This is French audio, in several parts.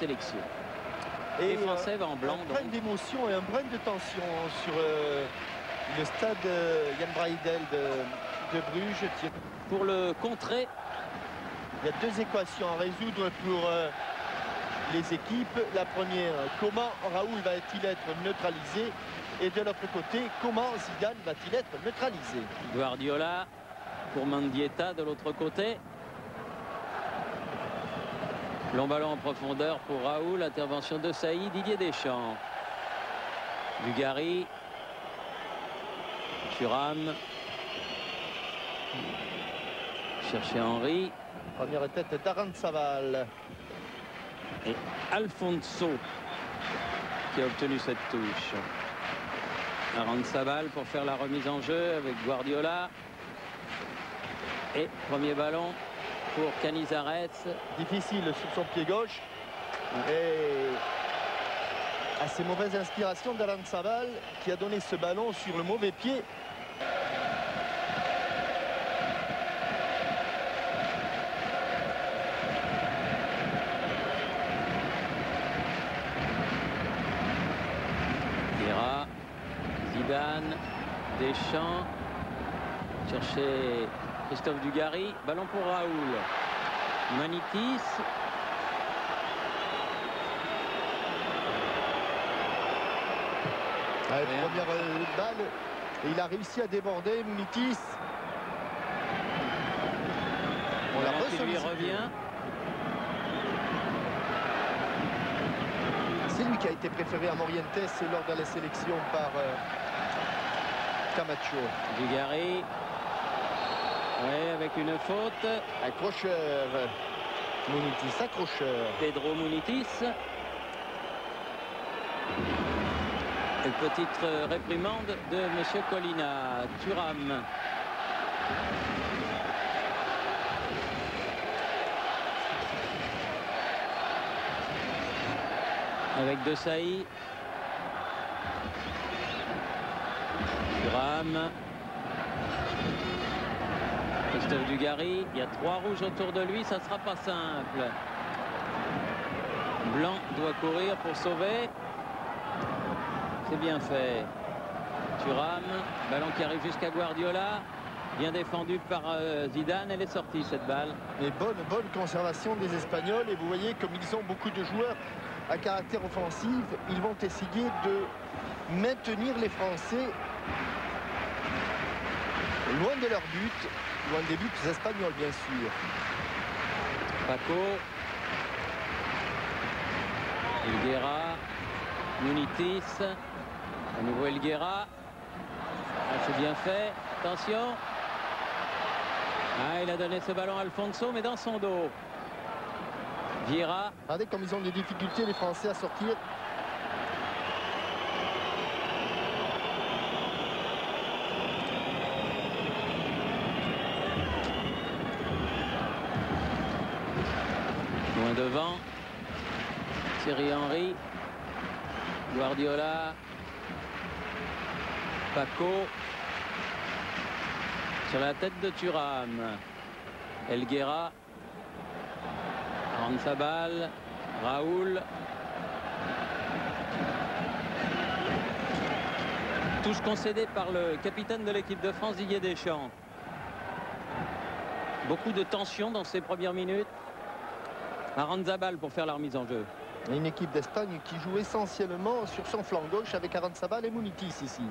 sélection. Et les Français va en blanc. Un brin d'émotion et un brin de tension sur le stade Jan Breydel de Bruges. Pour le contrer, il y a deux équations à résoudre pour les équipes. La première, comment Raoul va-t-il être neutralisé? Et de l'autre côté, comment Zidane va-t-il être neutralisé? Guardiola pour Mendieta de l'autre côté. Long ballon en profondeur pour Raoul. Intervention de Saïd. Didier Deschamps. Dugarry. Thuram. Chercher Henry. Première tête d'Aranzábal. Et Alfonso qui a obtenu cette touche. Aranzábal pour faire la remise en jeu avec Guardiola. Et premier ballon pour Canizares. Difficile sur son pied gauche. Et assez mauvaise inspiration d'Aranzábal qui a donné ce ballon sur le mauvais pied. Vieira, Zidane, Deschamps. Chercher Christophe Dugarry. Ballon pour Raoul. Manitis. Première balle. Et il a réussi à déborder Munitis. On l'a qui lui revient. C'est lui qui a été préféré à Morientes lors de la sélection par Camacho. Dugarry. Oui, avec une faute. Accrocheur. Munitis, accrocheur. Pedro Munitis. Une petite réprimande de Monsieur Colina. Thuram. Avec De Sailly. Thuram. Christophe Dugarry, il y a 3 rouges autour de lui, ça ne sera pas simple. Blanc doit courir pour sauver. C'est bien fait. Thuram, ballon qui arrive jusqu'à Guardiola. Bien défendu par Zidane, elle est sortie cette balle. Et bonne conservation des Espagnols. Et vous voyez comme ils ont beaucoup de joueurs à caractère offensif, ils vont essayer de maintenir les Français loin de leur but. Loin des buts espagnols, bien sûr. Paco. Elguera. Munitis. À nouveau Elguera. Ah, c'est bien fait. Attention. Ah, il a donné ce ballon à Alfonso, mais dans son dos. Vieira. Regardez comme ils ont des difficultés, les Français, à sortir. Loin devant. Thierry Henry. Guardiola. Paco. Sur la tête de Thuram. Elguera. Aranzábal. Raoul. Touche concédée par le capitaine de l'équipe de France, Didier Deschamps. Beaucoup de tension dans ces premières minutes. Aranzábal pour faire la remise en jeu. Une équipe d'Espagne qui joue essentiellement sur son flanc gauche avec Aranzábal et Munitis ici.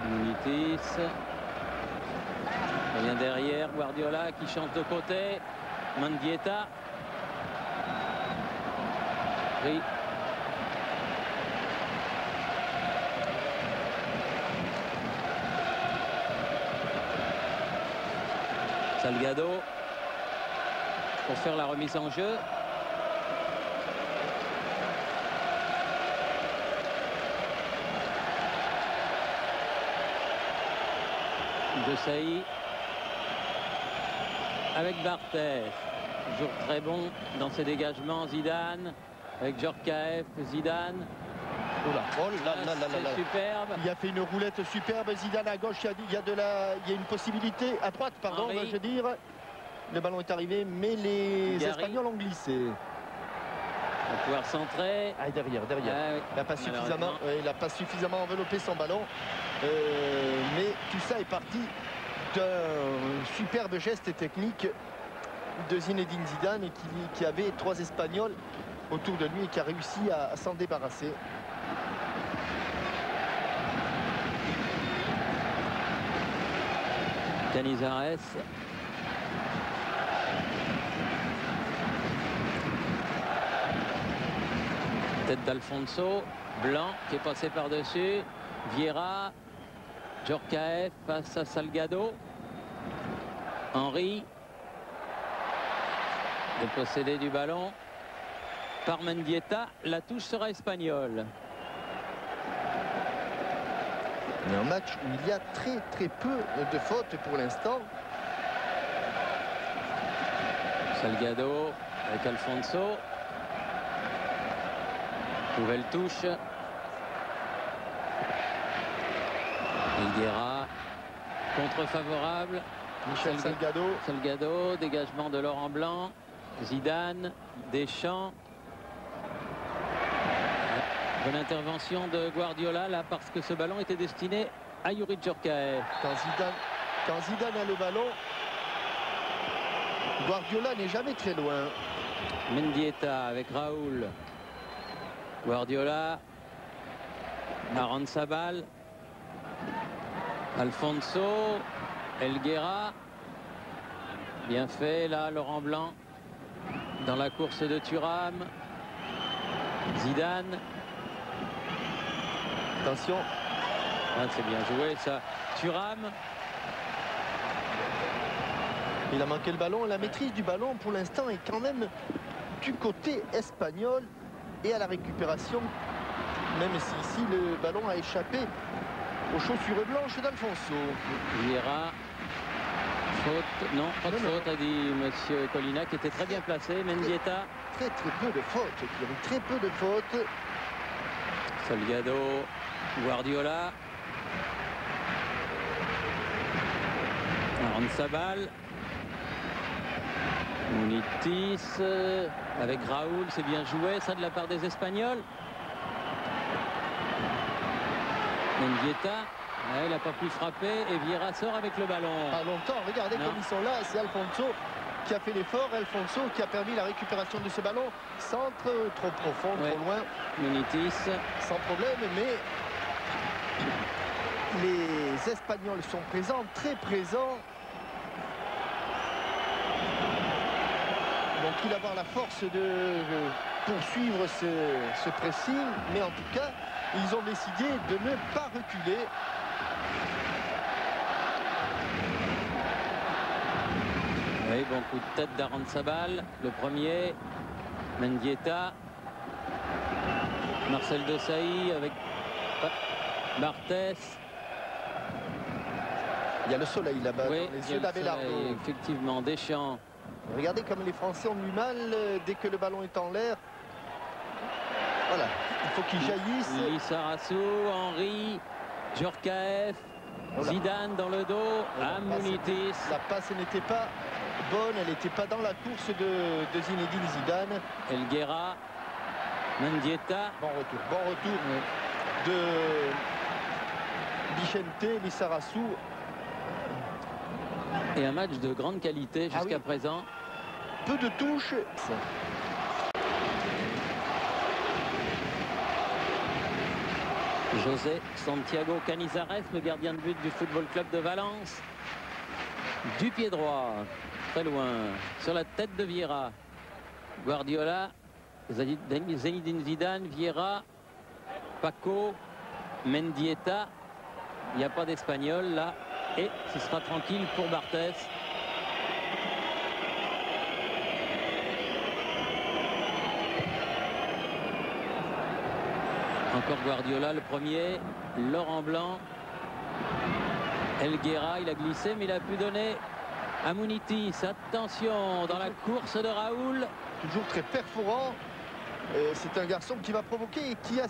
Munitis. Rien derrière, Guardiola qui change de côté. Mendieta. Oui. Salgado pour faire la remise en jeu. De Sailly avec Barthez, toujours très bon dans ses dégagements. Zidane avec Djorkaeff, Zidane. Oh là là là là là. Superbe. Il a fait une roulette superbe. Zidane à gauche, il y a une possibilité à droite, pardon, Henry. je veux dire. Le ballon est arrivé, mais les Dugarry. Espagnols ont glissé. va pouvoir centrer. Ah, derrière. Ah, Il n'a pas suffisamment enveloppé son ballon. Mais tout ça est parti d'un superbe geste technique de Zinedine Zidane et qui avait 3 Espagnols autour de lui et qui a réussi à s'en débarrasser. Canizares. Tête d'Alfonso. Blanc qui est passé par-dessus. Vieira. Djorkaeff face à Salgado. Henry. Dépossédé du ballon par Mendieta. La touche sera espagnole. Un match où il y a très peu de fautes pour l'instant. Salgado avec Alfonso. Nouvelle touche. Elguera. Contre favorable. Michel Salgado. Salgado. Dégagement de Laurent Blanc. Zidane. Deschamps. Bonne intervention de Guardiola là parce que ce ballon était destiné à Youri Djorkaeff. Quand Zidane a le ballon, Guardiola n'est jamais très loin. Mendieta avec Raoul. Guardiola. Aranzabal. Alfonso. Elguera. Bien fait là, Laurent Blanc. Dans la course de Thuram. Zidane. Attention. Ah, c'est bien joué ça. Thuram. Il a manqué le ballon. La maîtrise du ballon pour l'instant est quand même du côté espagnol et à la récupération. Même si ici le ballon a échappé aux chaussures blanches d'Alfonso. Vieira. Faute. Non, pas de faute, a dit monsieur Colina qui était très bien placé. Mendieta. Très peu de fautes. Il y avait très peu de fautes. Salgado. Guardiola. Aranzabal. Munitis avec Raoul, c'est bien joué ça de la part des Espagnols. Mendieta, il n'a pas pu frapper et Vieira sort avec le ballon. Pas longtemps, regardez comme ils sont là, c'est Alfonso qui a fait l'effort, Alfonso qui a permis la récupération de ce ballon. Centre trop profond, trop loin. Munitis. Sans problème, mais les Espagnols sont présents, très présents. Donc il va avoir la force de poursuivre ce pressing, mais en tout cas, ils ont décidé de ne pas reculer. Oui, bon coup de tête d'Aranzabal, le premier. Mendieta. Marcel Desailly avec Barthès. Il y a le soleil là-bas, oui, les yeux d'Abelardo. Effectivement, Deschamps. Regardez comme les Français ont du mal dès que le ballon est en l'air. Voilà, il faut qu'il jaillisse. Lissarassou, Henry, Djorkaeff, Zidane dans le dos, Munitis. La passe n'était pas bonne, elle n'était pas dans la course de Zinedine Zidane. Elguera, Mendieta. Bon retour de Vicente Lissarassou. Et un match de grande qualité jusqu'à présent. Peu de touches. José Santiago Canizares, le gardien de but du Football Club de Valence. Du pied droit, très loin, sur la tête de Vieira. Guardiola, Zinedine Zidane, Vieira, Paco, Mendieta. Il n'y a pas d'Espagnol là. Et ce sera tranquille pour Barthès. Encore Guardiola le premier. Laurent Blanc. Elguera, il a glissé mais il a pu donner à Munitis. Attention dans la course de Raoul. Toujours très perforant. C'est un garçon qui va provoquer et qui a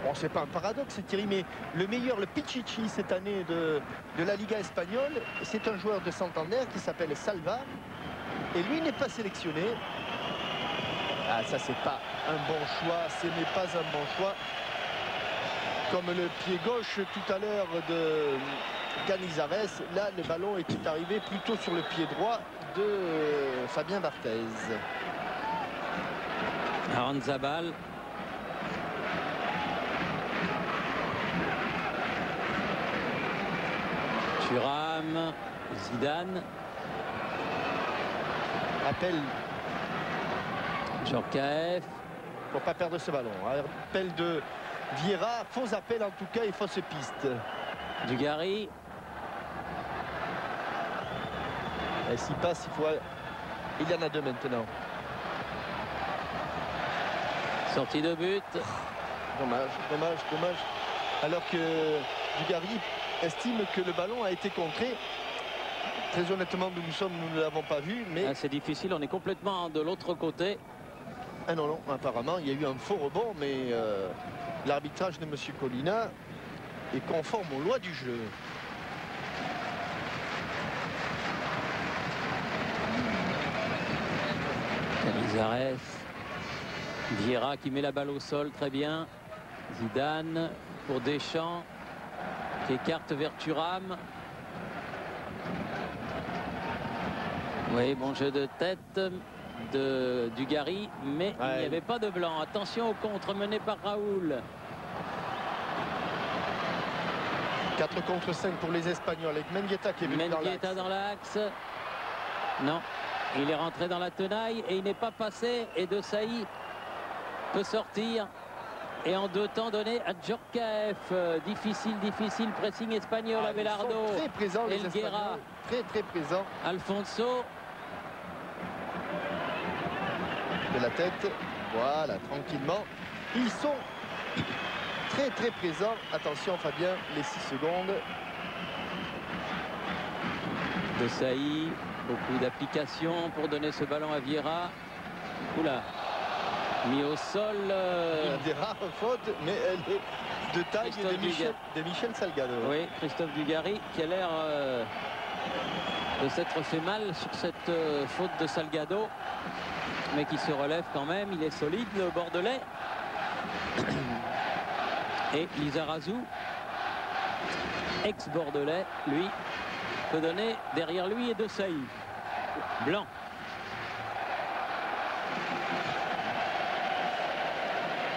Bon, c'est pas un paradoxe, Thierry, mais le meilleur, le Pichichi cette année de la Liga espagnole, c'est un joueur de Santander qui s'appelle Salva. Et lui n'est pas sélectionné. Ah, ça, c'est pas un bon choix. Ce n'est pas un bon choix. Comme le pied gauche tout à l'heure de Canizares, là, le ballon était arrivé plutôt sur le pied droit de Fabien Barthez. Aranzabal. Thuram, Zidane. Appel Djorkaeff. pour pas perdre ce ballon. Appel de Vieira, faux appel en tout cas et fausse piste. Dugarry. Et s'il passe, il y en a deux maintenant. Sortie de but. Dommage, dommage, dommage. Alors que Dugarry estime que le ballon a été contré. Très honnêtement, nous ne l'avons pas vu, mais... Ah, c'est difficile, on est complètement de l'autre côté. Ah non, non, apparemment, il y a eu un faux rebond, mais l'arbitrage de M. Colina est conforme aux lois du jeu. Canizares. Vieira qui met la balle au sol, très bien. Zidane pour Deschamps qui écarte vers Thuram. Oui, bon jeu de tête de Dugarry, mais il n'y avait pas de blanc. Attention au contre mené par Raoul. 4 contre 5 pour les Espagnols avec Mendieta qui est venu Mendieta dans l'axe. Non, il est rentré dans la tenaille et il n'est pas passé. Et De Sailly peut sortir. Et en deux temps donné à Djorkaeff. Difficile, pressing espagnol à Belardo. Très présents les Helguera. Espagnols, très présents. Alfonso. De la tête, voilà, tranquillement. Ils sont très présents. Attention Fabien, les 6 secondes. De Sailly, beaucoup d'application pour donner ce ballon à Vieira. Oula, mis au sol. Une des rares fautes, mais elle est de taille de Michel Salgado. Oui, Christophe Dugarry qui a l'air de s'être fait mal sur cette faute de Salgado, mais qui se relève quand même. Il est solide, le Bordelais. Et Lizarazu, ex-Bordelais, lui, peut donner derrière lui et De Sailly. Blanc.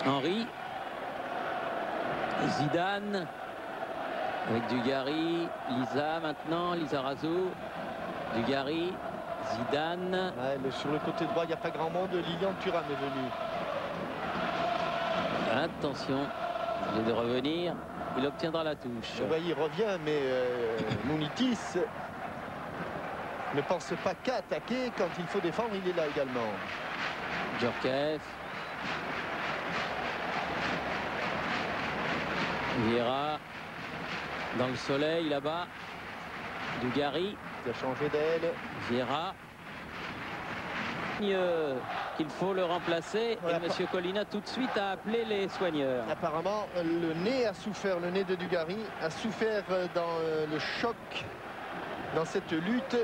Henry. Zidane. Avec Dugarry. Lisa maintenant. Lizarazu. Dugarry. Zidane. Ouais, sur le côté droit, il n'y a pas grand monde. Lilian Thuram est venu. Attention. Il est de revenir. Il obtiendra la touche. Vous voyez, il revient, mais Mounitis ne pense pas qu'à attaquer. Quand il faut défendre, il est là également. Djorkaeff. Vieira. Dans le soleil, là-bas. Dugarry. Il a changé d'aile. Vieira. Qu'il faut le remplacer. Voilà. Et M. Colina tout de suite a appelé les soigneurs. Apparemment, le nez a souffert, le nez de Dugarry a souffert dans le choc, dans cette lutte.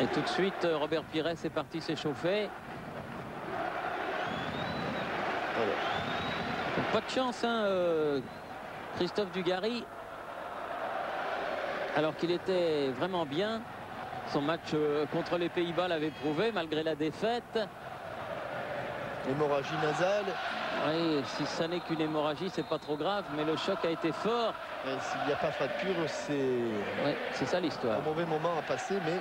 Et tout de suite, Robert Pires est parti s'échauffer. Voilà. Pas de chance, hein, Christophe Dugarry. Alors qu'il était vraiment bien. Son match contre les Pays-Bas l'avait prouvé, malgré la défaite. Hémorragie nasale. Oui, si ça n'est qu'une hémorragie, c'est pas trop grave, mais le choc a été fort. S'il n'y a pas fracture, c'est Ouais, c'est ça l'histoire. un mauvais moment à passer, mais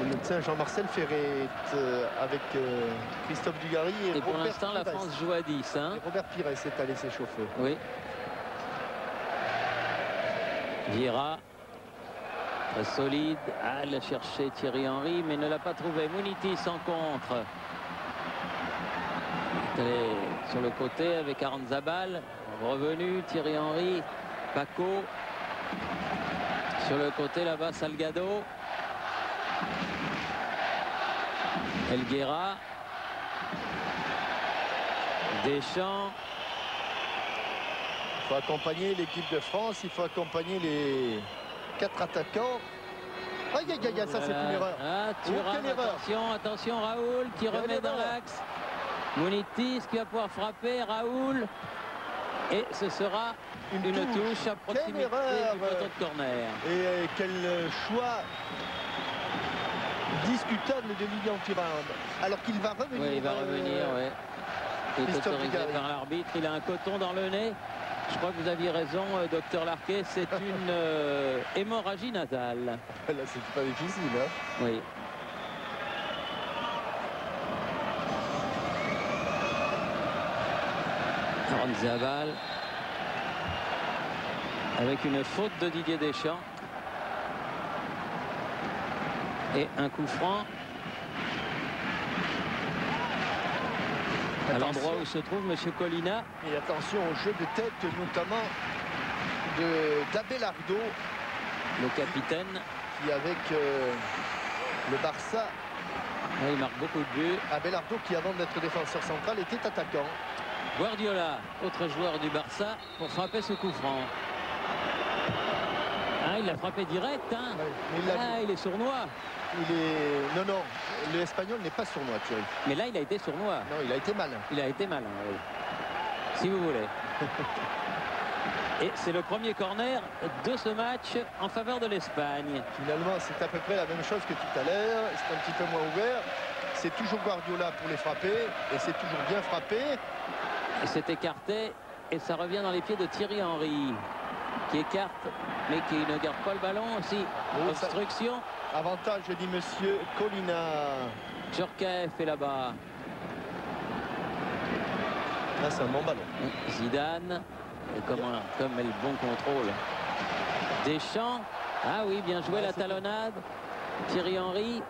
le médecin Jean-Marcel Ferret avec Christophe Dugarry Et pour Robert l'instant, la Pires. France joue à 10. Hein. Et Robert Pires est allé s'échauffer. Oui. Vieira. Très solide. Ah, il a cherché Thierry Henry, mais ne l'a pas trouvé. Mounitis en contre. Il est allé sur le côté avec Aranzabal. Revenu, Thierry Henry. Paco. Sur le côté, là-bas, Salgado. Helguera. Il faut accompagner l'équipe de France, il faut accompagner les 4 attaquants. Aïe, aïe, aïe, ça c'est une erreur. Ah, Quelle erreur. Attention, Raoul qui Quelle remet dans erreur. l'axe. Mounitis qui va pouvoir frapper, Raoul. Et ce sera une touche à proximité du poteau de corner. Et quel choix discutable de Lilian Thuram. Alors qu'il va revenir. Oui, il va revenir, oui. Il est Christophe autorisé Dugarry. par l'arbitre. Il a un coton dans le nez. Je crois que vous aviez raison, docteur Larquet. C'est une hémorragie nasale. Là, c'est pas difficile. Hein. Oui. Zabal avec une faute de Didier Deschamps et un coup franc à l'endroit où se trouve Monsieur Colina. Et attention au jeu de tête, notamment d'Abelardo, le capitaine, qui avec le Barça, il marque beaucoup de buts. Abelardo qui avant d'être défenseur central était attaquant. Guardiola, autre joueur du Barça, pour frapper ce coup franc. Ah, il l'a frappé direct. Hein. Ouais, il est sournois. Non, non, l'Espagnol n'est pas sournois, Thierry. Mais là, il a été sournois. Non, il a été malin. Il a été malin, oui. Si vous voulez. Et c'est le premier corner de ce match en faveur de l'Espagne. Finalement, c'est à peu près la même chose que tout à l'heure. C'est un petit peu moins ouvert. C'est toujours Guardiola pour les frapper. Et c'est toujours bien frappé. Et c'est écarté. Et ça revient dans les pieds de Thierry Henry. Qui écarte, mais qui ne garde pas le ballon aussi. Obstruction. Avantage, dit monsieur Colina. Djorkaeff est là-bas. Là, c'est un bon ballon. Zidane. Et comme le bon contrôle. Deschamps. Ah oui, bien joué la talonnade. Thierry Henry.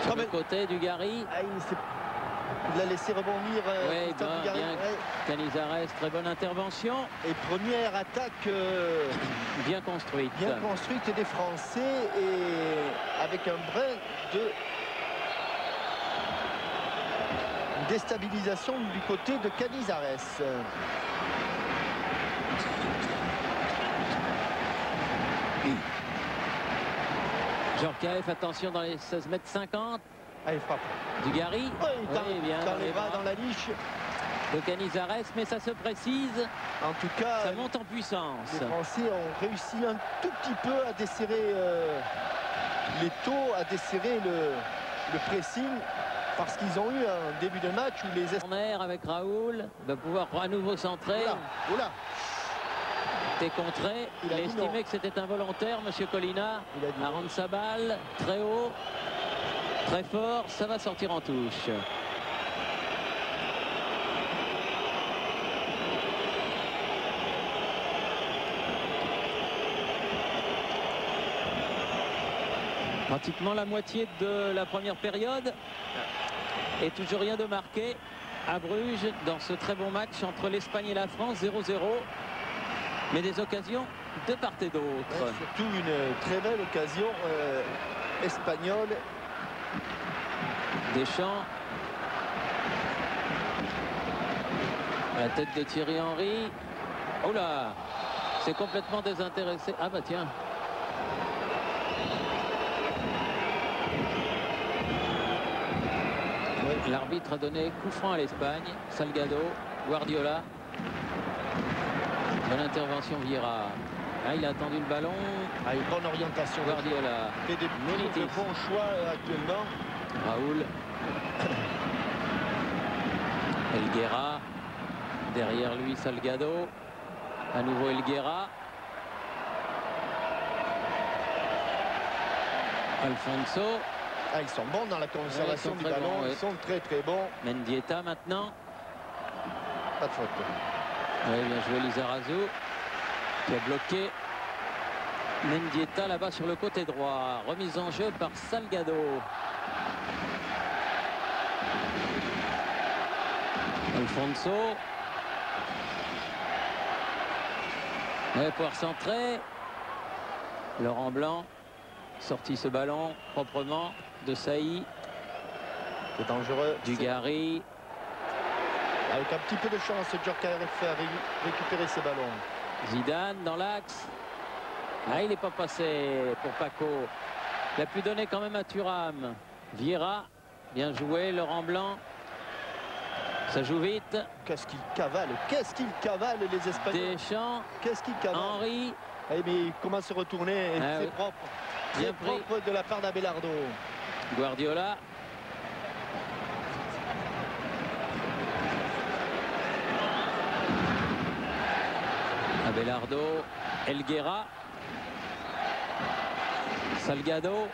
Sur le côté du Dugarry. Il l'a laissé rebondir. Oui, bien. Canizares, très bonne intervention. Et première attaque bien construite. Bien construite des Français et avec un brin de déstabilisation du côté de Canizares. Djorkaeff, attention dans les 16 mètres 50. Ah, il frappe. Dugarry. Dans les bras, dans la niche. De Canizares, mais ça se précise. En tout cas, ça monte en puissance. Les Français ont réussi un tout petit peu à desserrer les taux, à desserrer le pressing, parce qu'ils ont eu un début de match où les corner avec Raoul va pouvoir à nouveau centrer. Oula. T'es contré. Il a estimé que c'était involontaire, monsieur Colina. À rendre sa balle très haut, très fort, ça va sortir en touche. Pratiquement la moitié de la première période. Et toujours rien de marqué à Bruges dans ce très bon match entre l'Espagne et la France, 0-0. Mais des occasions de part et d'autre. Ouais, surtout une très belle occasion espagnole. Deschamps. La tête de Thierry Henry. Oh là, c'est complètement désintéressé. Ah bah tiens. L'arbitre a donné coup franc à l'Espagne. Salgado, Guardiola. Bonne intervention Vieira. Ah, il a attendu le ballon. Ah, une bonne orientation. Guardiola. Fait de bons choix actuellement. Raoul. Elguera. Derrière lui Salgado. À nouveau Elguera. Alfonso. Ah, ils sont bons dans la conservation du ballon. Ils sont très très bons. Mendieta maintenant. Pas de faute. Oui, bien joué Lizarazu. Qui a bloqué Mendieta là-bas sur le côté droit. Remise en jeu par Salgado. Alfonso. Il va pouvoir centrer. Laurent Blanc. Sorti ce ballon proprement de Saï. C'est dangereux. Dugarry. Avec un petit peu de chance, Djorkaeff a récupéré ses ballons. Zidane dans l'axe. Ah, il n'est pas passé pour Paco. Il a pu donner quand même à Thuram. Vieira, bien joué. Laurent Blanc. Ça joue vite. Qu'est-ce qu'il cavale les Espagnols. Deschamps. Qu'est-ce qu'il cavale. Henry. Eh, mais il commence à se retourner. Ah, c'est oui. propre. Bien C'est propre de la part d'Abelardo. Guardiola. Abelardo. Elguera. Salgado.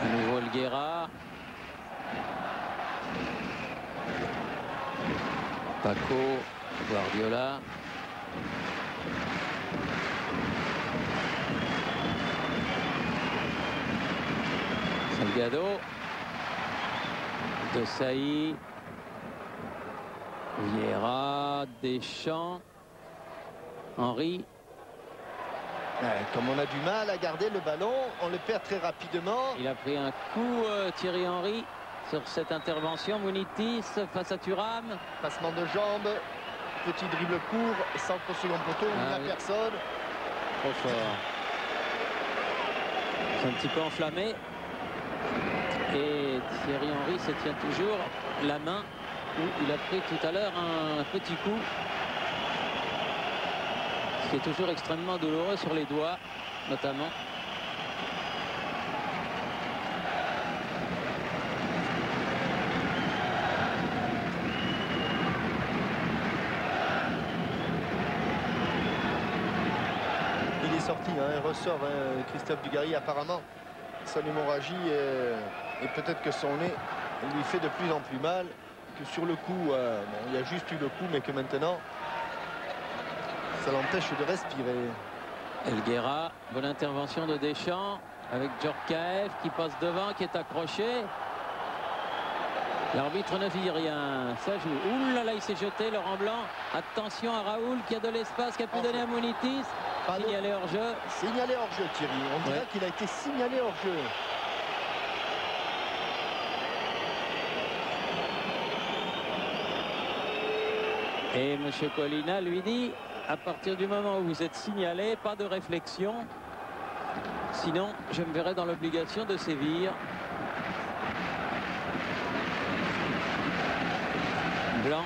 À nouveau Elguera. Paco. Guardiola. Salgado. De Sailly. Vieira. Deschamps. Henry. Comme on a du mal à garder le ballon, on le perd très rapidement. Il a pris un coup, Thierry Henry, sur cette intervention. Munitis face à Thuram. Passement de jambes, petit dribble court, centre au second poteau, il n'y a personne. Trop fort. C'est un petit peu enflammé. Et Thierry Henry se tient toujours la main où il a pris tout à l'heure un petit coup. Ce qui est toujours extrêmement douloureux sur les doigts, notamment. Il est sorti, hein, il ressort, hein, Christophe Dugarry apparemment. Son hémorragie et peut-être que son nez lui fait de plus en plus mal. Que sur le coup, bon, il y a juste eu le coup, mais que maintenant, ça l'empêche de respirer. Elguera, bonne intervention de Deschamps avec Djorkaeff qui passe devant, qui est accroché. L'arbitre ne dit rien, ça joue. Ouh là là, il s'est jeté, Laurent Blanc. Attention à Raoul qui a de l'espace, qui a pu donner à Munitis. Signalé hors-jeu. Signalé hors-jeu, Thierry. On dirait qu'il a été signalé hors-jeu. Et M. Colina lui dit, à partir du moment où vous êtes signalé, pas de réflexion. Sinon, je me verrai dans l'obligation de sévir. Blanc.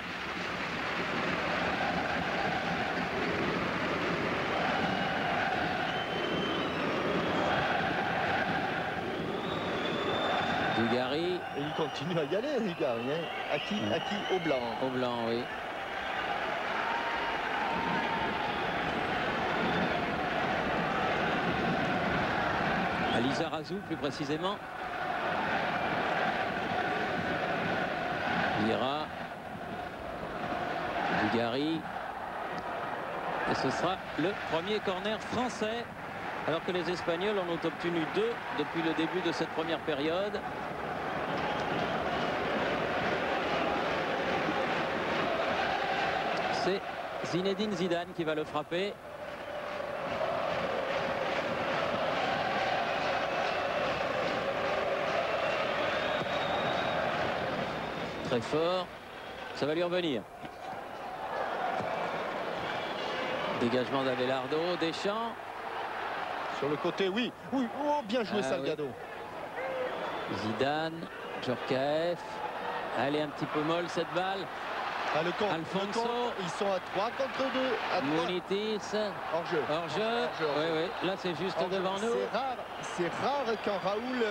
Dugarry. Et il continue à y aller, Dugarry. Hein. À qui au blanc. Au blanc, oui. À Lizarazu, plus précisément. Vieira. Dugarry. Et ce sera le premier corner français. Alors que les Espagnols en ont obtenu 2 depuis le début de cette première période. C'est Zinedine Zidane qui va le frapper. Très fort. Ça va lui revenir. Dégagement d'Abelardo. Deschamps. Sur le côté, oui. Oui, oh, bien joué, Salgado. Oui. Zidane. Djorkaeff. Elle est un petit peu molle cette balle. Ah, le compte, Alfonso. Ils sont à 3 contre 2. Munitis. Hors-jeu. Hors-jeu. Oui, oui. Là, c'est juste devant nous. C'est rare quand Raoul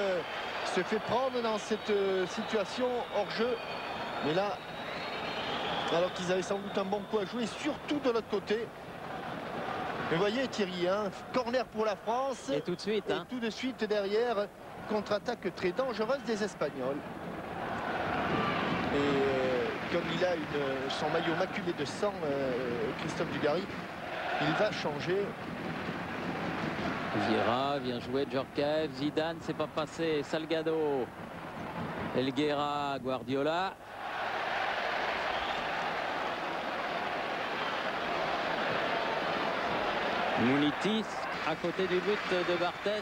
se fait prendre dans cette situation hors-jeu. Mais là, alors qu'ils avaient sans doute un bon coup à jouer, surtout de l'autre côté. Mais vous voyez, Thierry, hein, corner pour la France. Et tout de suite. Et tout de suite derrière, contre-attaque très dangereuse des Espagnols. Et comme il a son maillot maculé de sang, Christophe Dugarry, il va changer. Vieira, bien joué, Djorkaeff. Zidane, c'est pas passé. Salgado. Elguera, Guardiola. Munitis à côté du but de Barthez.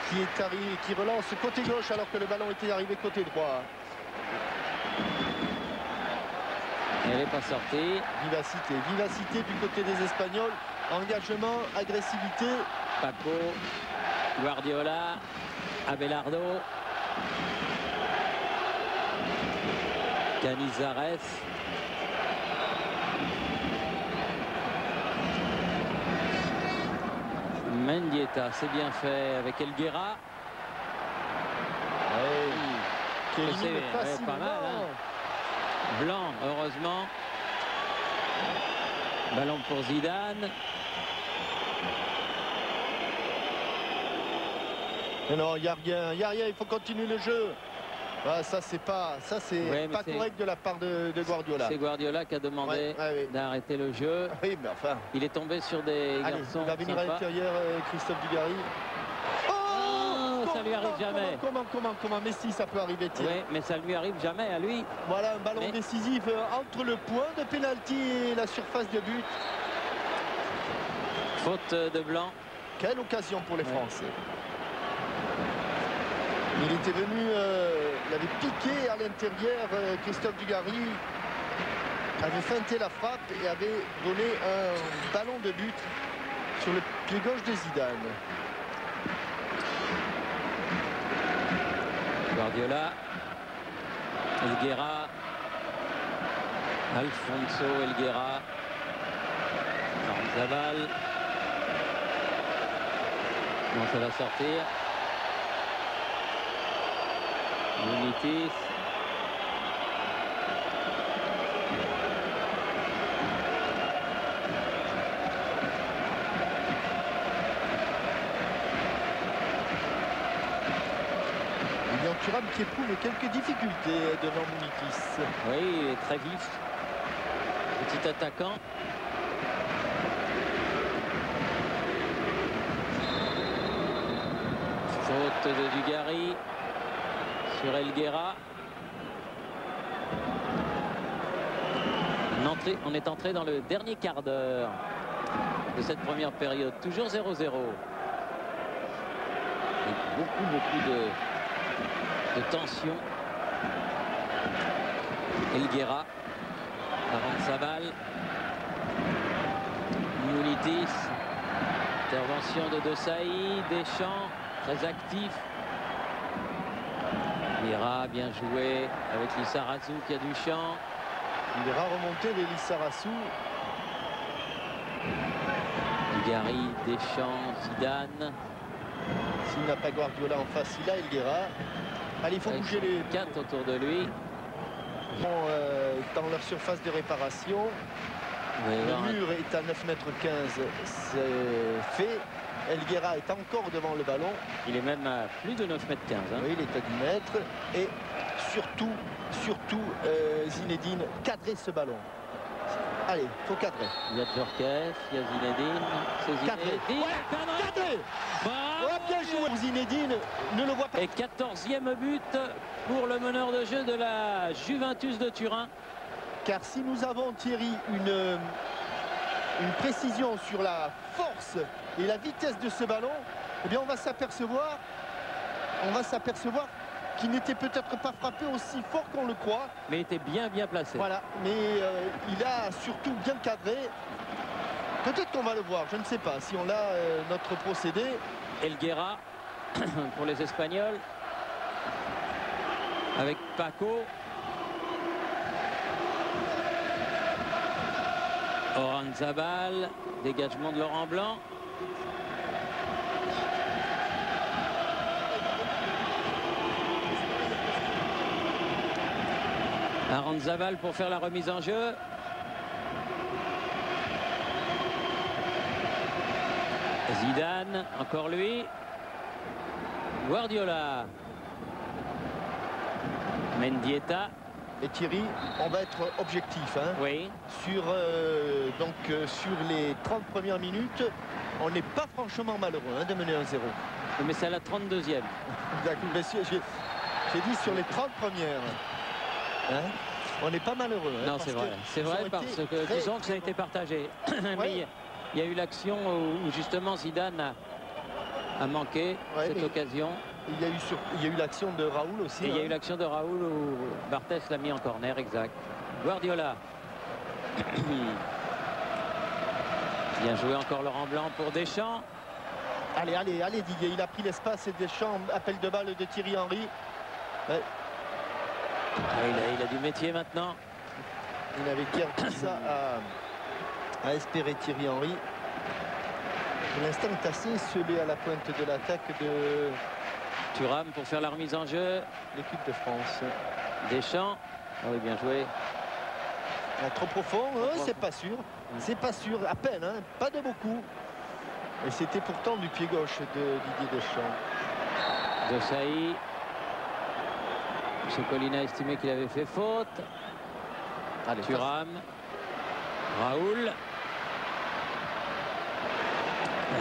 Qui relance côté gauche alors que le ballon était arrivé côté droit. Elle n'est pas sortie. Vivacité du côté des Espagnols. Engagement, agressivité. Paco, Guardiola, Abelardo, Canizares. Mendieta, c'est bien fait avec Elguera. Qui élimine C'est facilement. pas mal. Hein. Blanc, heureusement. Ballon pour Zidane. Mais non, il n'y a rien, il faut continuer le jeu. Ah, ça c'est pas correct de la part de Guardiola. C'est Guardiola qui a demandé d'arrêter le jeu. Oui, mais enfin. Il est tombé sur des garçons. Il va venir à l'intérieur, Christophe Dugarry. Oh, ça lui arrive jamais. Comment Messi, ça peut arriver. Oui, mais ça lui arrive jamais à lui. Voilà un ballon décisif entre le point de pénalty et la surface de but. Faute de Blanc. Quelle occasion pour les Français. Il était venu, il avait piqué à l'intérieur, Christophe Dugarry avait feinté la frappe et avait donné un ballon de but sur le pied gauche de Zidane. Guardiola, Elguera, Alfonso Elguera, Zabal. Non, ça va sortir. Munitis. Lilian Thuram qui éprouve quelques difficultés devant Munitis. Oui, il est très vif. Petit attaquant. Faute de Dugarry sur Elguera. On est entré dans le dernier quart d'heure de cette première période. Toujours 0-0. Beaucoup de tension. Elguera. Aranzabal. Munitis. Intervention de Desailly. Deschamps. Très actif. Vieira, bien joué avec Lissarazu qui a du champ. Il ira remonter les Lissarazu. Dugarry, Deschamps, Zidane. S'il n'a pas Guardiola en face, il a Elguera. Allez, il faut bouger les 4 autour de lui. Dans leur surface de réparation. Le mur est à 9,15 m, c'est fait. Elguera est encore devant le ballon. Il est même à plus de 9,15 m. Hein. Oui, il est à 10 mètres. Et surtout, Zinedine, cadrer ce ballon. Allez, il faut cadrer. Il y a Djorkaeff, il y a Zinedine. C'est Cadrer. Zinedine. Cadrer. Bien joué. Zinedine ne le voit pas. Et 14e but pour le meneur de jeu de la Juventus de Turin. Car si nous avons, Thierry, une précision sur la force et la vitesse de ce ballon, eh bien on va s'apercevoir qu'il n'était peut-être pas frappé aussi fort qu'on le croit. Mais il était bien placé. Voilà, mais il a surtout bien cadré. Peut-être qu'on va le voir, je ne sais pas, si on a notre procédé. Elguera pour les Espagnols. Avec Paco. Oranzabal, dégagement de Laurent Blanc. Oranzabal pour faire la remise en jeu. Zidane, encore lui. Guardiola. Mendieta. Et Thierry, on va être objectif. Hein, oui. Sur les 30 premières minutes, on n'est pas franchement malheureux de mener 1-0. Mais c'est à la 32e. D'accord, messieurs, j'ai dit sur les 30 premières. Hein, on n'est pas malheureux. Non, c'est vrai. C'est vrai parce que disons que ça a été partagé. Mais il y a eu l'action où justement Zidane a manqué cette occasion. il y a eu l'action de Raoul aussi. Et il y a eu l'action de Raoul où Barthès l'a mis en corner, exact. Guardiola. Bien joué encore Laurent Blanc pour Deschamps. Allez, allez, allez Didier, il a pris l'espace et Deschamps, appel de balle de Thierry Henry. Ouais. Il a du métier maintenant. Il n'avait guère que ça à espérer Thierry Henry. Pour l'instant, il est assez scellé à la pointe de l'attaque de Thuram pour faire la remise en jeu. L'équipe de France. Deschamps. Oh, oui, bien joué. Trop profond, c'est pas sûr. C'est pas sûr, à peine, hein, pas de beaucoup. Et c'était pourtant du pied gauche de Didier Deschamps. De Sailly. M. Colina a estimé qu'il avait fait faute. Allez, Thuram. Raoul.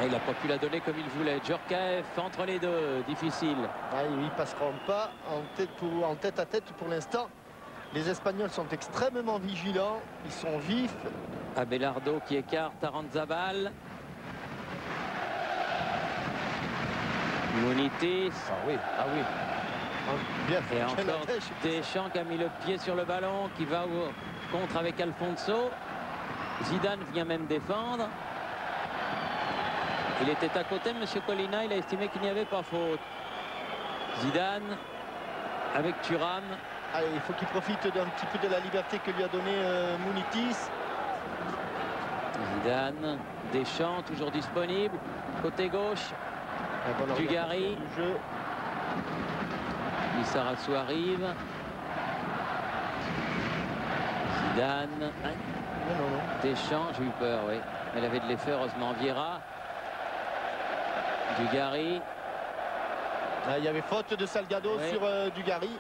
Il n'a pas pu la donner comme il voulait. Djorkaeff entre les deux, difficile. Ils ne passeront pas en tête à tête pour l'instant. Les Espagnols sont extrêmement vigilants, ils sont vifs. Abelardo qui écarte Aranzabal. Munitis. Ah oui, ah oui. Bien fait. Et encore Deschamps qui a mis le pied sur le ballon, qui va au contre avec Alfonso. Zidane vient même défendre. Il était à côté, M. Colina, il a estimé qu'il n'y avait pas faute. Zidane avec Thuram. Allez, il faut qu'il profite d'un petit peu de la liberté que lui a donné Munitis. Zidane, Deschamps, toujours disponible. Côté gauche, Dugarry. Lissarassou arrive. Zidane. Non. Deschamps, j'ai eu peur, oui. Elle avait de l'effet, heureusement. Vieira. Dugarry. Il y avait faute de Salgado sur Dugarry.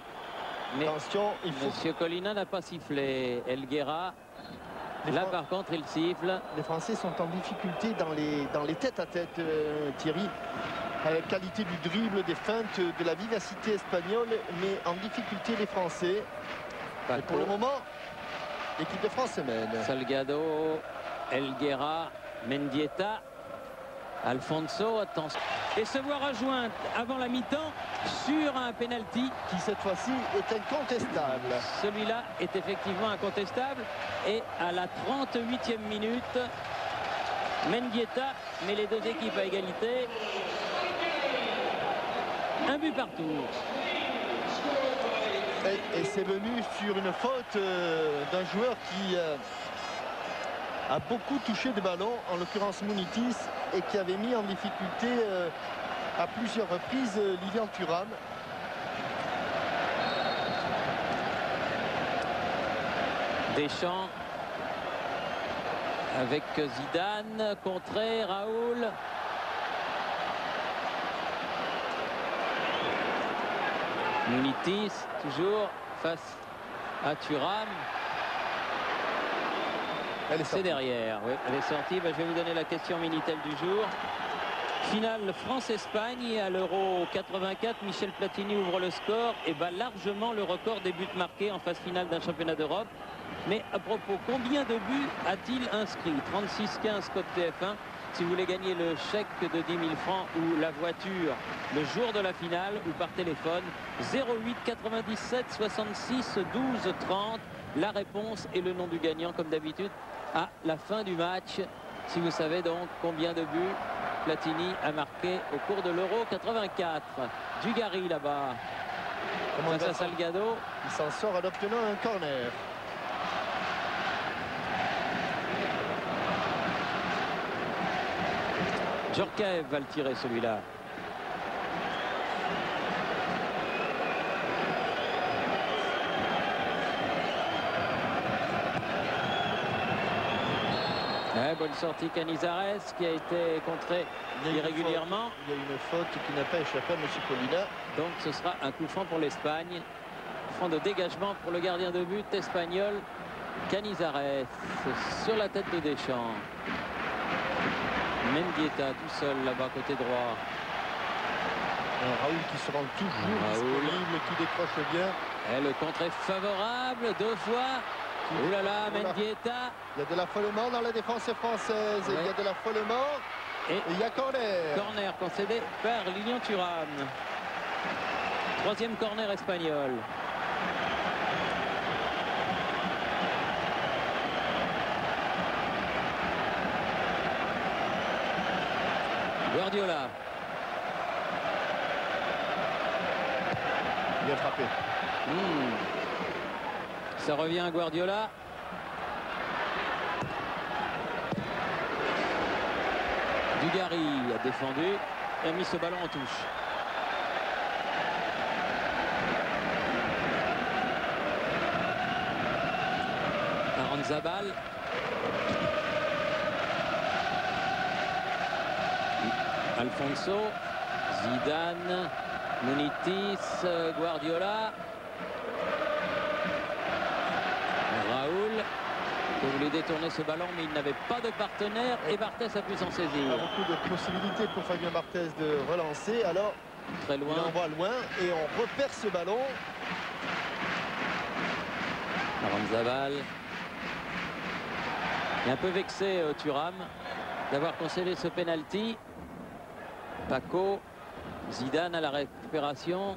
Mais attention, Monsieur Colina n'a pas sifflé. Elguera. Là, par contre, il siffle. Les Français sont en difficulté dans les tête-à-tête, Thierry. La qualité du dribble, des feintes, de la vivacité espagnole, mais en difficulté les Français. Et pour le moment, l'équipe de France se mène. Salgado, Elguera, Mendieta, Alfonso, attention. Et se voit rejointe avant la mi-temps sur un penalty. Qui cette fois-ci est incontestable. Celui-là est effectivement incontestable. Et à la 38e minute, Mendieta met les deux équipes à égalité. Un but partout. Et c'est venu sur une faute d'un joueur qui a beaucoup touché des ballons, en l'occurrence Munitis, et qui avait mis en difficulté à plusieurs reprises Lilian Thuram. Deschamps avec Zidane, contré, Raoul. Munitis, toujours face à Thuram. C'est derrière, oui. Elle est sortie. Je vais vous donner la question Minitel du jour. Finale France-Espagne à l'Euro 84. Michel Platini ouvre le score et bat largement le record des buts marqués en phase finale d'un championnat d'Europe. Mais à propos, combien de buts a-t-il inscrit? 36-15 code TF1. Si vous voulez gagner le chèque de 10 000 francs ou la voiture le jour de la finale ou par téléphone, 08 97 66 12 30. La réponse et le nom du gagnant, comme d'habitude, à la fin du match. Si vous savez donc combien de buts Platini a marqué au cours de l'Euro 84. Dugarry là-bas. Face à Salgado. Il s'en sort en obtenant un corner. Djorkaeff va le tirer celui-là. Bonne sortie Canizares qui a été contré irrégulièrement. Il y a une faute qui n'a pas échappé à M. Colina. Donc ce sera un coup franc pour l'Espagne. Franc de dégagement pour le gardien de but espagnol Canizares sur la tête de Deschamps. Mendieta tout seul là-bas côté droit. Raoul qui se rend toujours disponible, qui décroche bien. Et le contre est favorable 2 fois. Ouh là là, Mendieta. Il y a de l'affolement dans la défense française. Ouais. Il y a de l'affolement. Et il y a corner. Corner concédé par Lilian Thuram. Troisième corner espagnol. Guardiola. Bien frappé. Ça revient à Guardiola. Dugarry a défendu et a mis ce ballon en touche. Aranzabal. Alfonso. Zidane. Munitis. Guardiola. Raoul qui voulait détourner ce ballon, mais il n'avait pas de partenaire et Barthès a pu s'en saisir. Il y a beaucoup de possibilités pour Fabien Barthès de relancer. Alors, très loin. Il envoie loin et on repère ce ballon. Aranzabal. Il est un peu vexé Thuram d'avoir concédé ce penalty. Paco. Zidane à la récupération.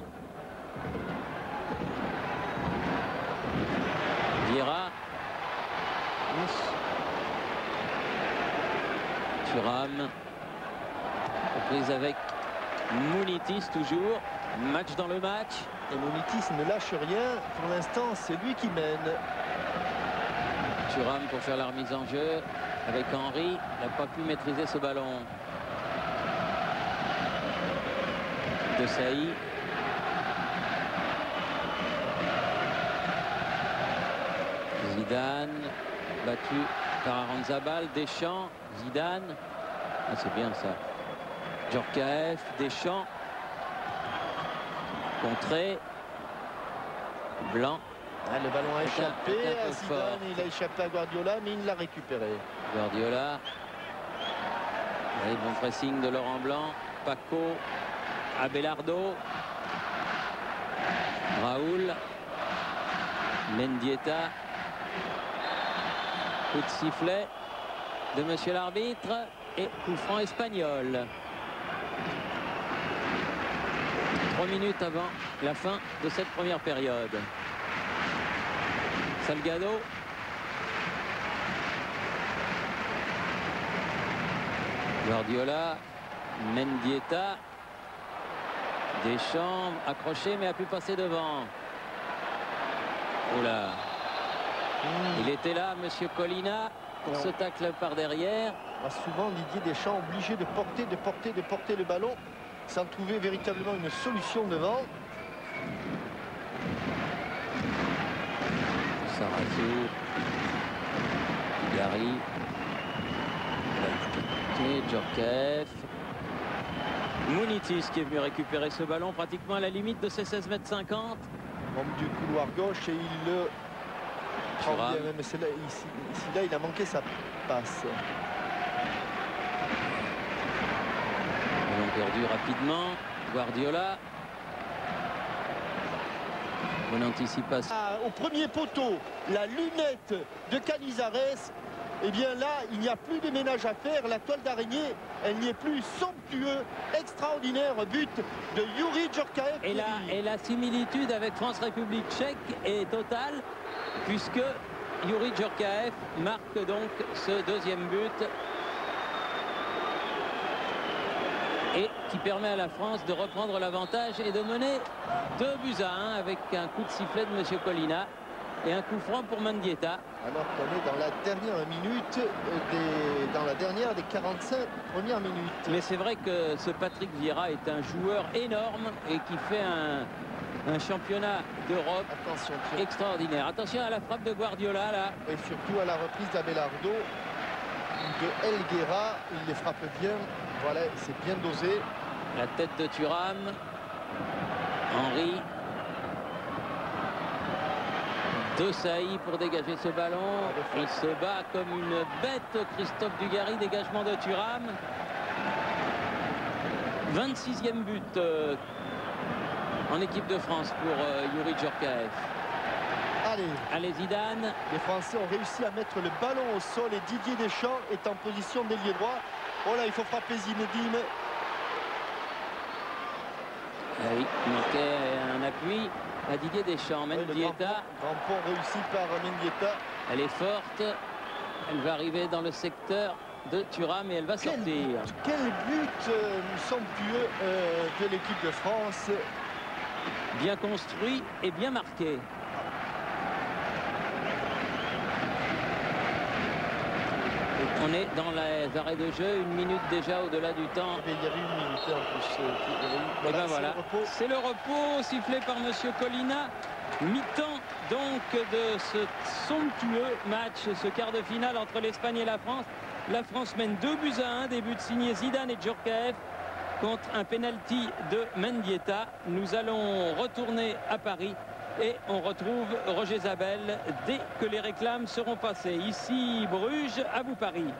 Vieira. Thuram. Reprise avec Munitis toujours. Match dans le match. Et Munitis ne lâche rien. Pour l'instant, c'est lui qui mène. Thuram pour faire la remise en jeu avec Henry. Il n'a pas pu maîtriser ce ballon. De Sailly. Zidane battu par Aranzabal. Deschamps. Zidane. Ah, c'est bien ça. Djorkaeff. Deschamps. Contré. Blanc. Ah, le ballon a échappé à Zidane. Il a échappé à Guardiola, mais il l'a récupéré. Guardiola. Allez, bon pressing de Laurent Blanc. Paco. Abelardo. Raoul. Mendieta. Coup de sifflet de monsieur l'arbitre et coup franc espagnol. 3 minutes avant la fin de cette première période. Salgado. Guardiola. Mendieta. Deschamps accroché mais a pu passer devant. Oula. Il était là, monsieur Colina, pour ce tacle par derrière. Souvent, Didier Deschamps obligé de porter le ballon sans trouver véritablement une solution devant. Sarrazou. Gary. Djorkaeff. Munitis qui est venu récupérer ce ballon pratiquement à la limite de ses 16,50 m. Membre du couloir gauche et il le prend bien. Même ici, là, il a manqué sa passe. Ballon perdu rapidement. Guardiola. Bonne anticipation. Au premier poteau, la lunette de Canizares. Eh bien là, il n'y a plus de ménage à faire. La toile d'araignée, elle n'y est plus. Somptueux, extraordinaire but de Youri Djorkaeff. Et la similitude avec France-République tchèque est totale, puisque Youri Djorkaeff marque donc ce deuxième but et qui permet à la France de reprendre l'avantage et de mener 2-1 avec un coup de sifflet de monsieur Colina et un coup franc pour Mendieta. Alors qu'on est dans la dernière minute, dans la dernière des 45 premières minutes. Mais c'est vrai que ce Patrick Vieira est un joueur énorme et qui fait un championnat d'Europe extraordinaire. Attention à la frappe de Guardiola là. Et surtout à la reprise d'Abelardo, de Helguera. Il les frappe bien. Voilà, c'est bien dosé. La tête de Thuram. Henry. De Sailly pour dégager ce ballon. Il se bat comme une bête, Christophe Dugarry. Dégagement de Thuram. 26e but en équipe de France pour Youri Djorkaeff. Allez Zidane. Les Français ont réussi à mettre le ballon au sol et Didier Deschamps est en position d'ailier droit. Oh là, il faut frapper Zinedine. Ah oui, il manquait un appui à Didier Deschamps. Mendieta. Grand pont réussi par Mendieta. Elle est forte. Elle va arriver dans le secteur de Thuram et elle va sortir. Quel but somptueux de l'équipe de France. Bien construit et bien marqué. On est dans les arrêts de jeu, 1 minute déjà au-delà du temps. Il y avait 1 minute en plus. Et ben voilà, c'est le repos sifflé par monsieur Colina. Mi-temps donc de ce somptueux match, ce quart de finale entre l'Espagne et la France. La France mène 2-1, des buts signés Zidane et Djorkaeff contre un penalty de Mendieta. Nous allons retourner à Paris et on retrouve Roger Zabel dès que les réclames seront passées. Ici Bruges, à vous Paris.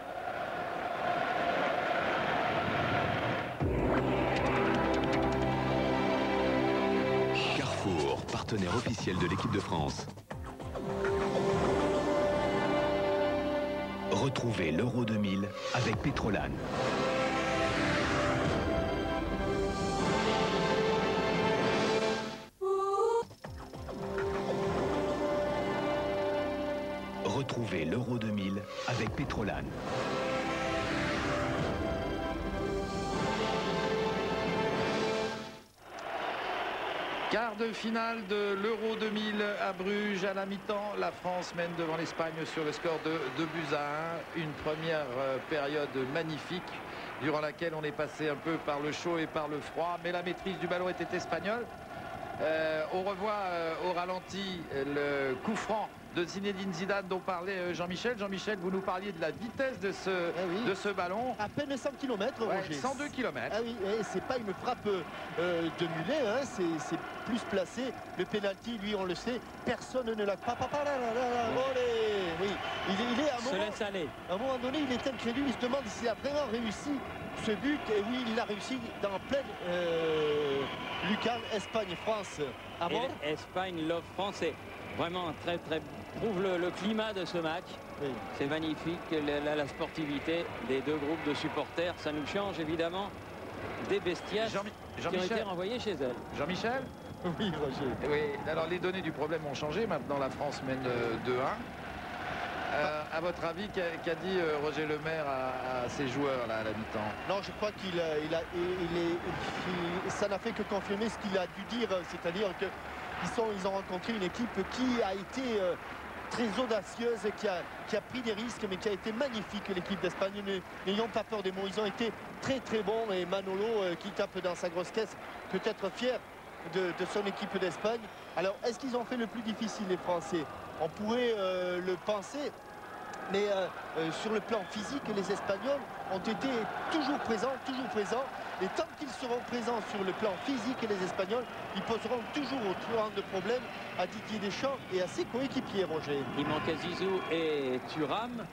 Carrefour, partenaire officiel de l'équipe de France. Retrouvez l'Euro 2000 avec Pétrolane. Retrouvez l'Euro 2000 avec Pétrolane. Quart de finale de l'Euro 2000 à Bruges. À la mi-temps, la France mène devant l'Espagne sur le score de 2-1. Une première période magnifique durant laquelle on est passé un peu par le chaud et par le froid. Mais la maîtrise du ballon était espagnole. On revoit au ralenti le coup franc de Zinedine Zidane dont parlait Jean-Michel. Jean-Michel, vous nous parliez de la vitesse de ce ballon. À peine 100 km, Roger. 102 km. Ah oui, c'est pas une frappe de mulet, hein, c'est plus placé. Le pénalty, lui, on le sait, personne ne l'a pas. Oui, il est à un moment, se laisse aller. À un moment donné, il est incrédule, il se demande s'il a vraiment réussi ce but. Et oui, il l'a réussi dans pleine lucarne. Espagne-France à mort. Espagne, love France, c'est vraiment très prouve le climat de ce match. Oui. C'est magnifique, la sportivité des deux groupes de supporters. Ça nous change évidemment des bestiages qui ont été renvoyés chez elle. Jean-Michel? Oui, Roger. Oui, alors les données du problème ont changé. Maintenant, la France mène 2-1. À votre avis, qu'a dit Roger Lemaire à ses joueurs là, à la mi-temps? Non, je crois ça n'a fait que confirmer ce qu'il a dû dire, c'est-à-dire qu'ils ont rencontré une équipe qui a été très audacieuse, qui a pris des risques, mais qui a été magnifique, l'équipe d'Espagne. N'ayons pas peur des mots, ils ont été très bons. Et Manolo, qui tape dans sa grosse caisse, peut être fier de son équipe d'Espagne. Alors, est-ce qu'ils ont fait le plus difficile, les Français? On pourrait le penser, mais sur le plan physique, les Espagnols ont été toujours présents. Et tant qu'ils seront présents sur le plan physique, les Espagnols, ils poseront toujours autant de problèmes à Didier Deschamps et à ses coéquipiers, Roger. Il manquait Zizou et Thuram.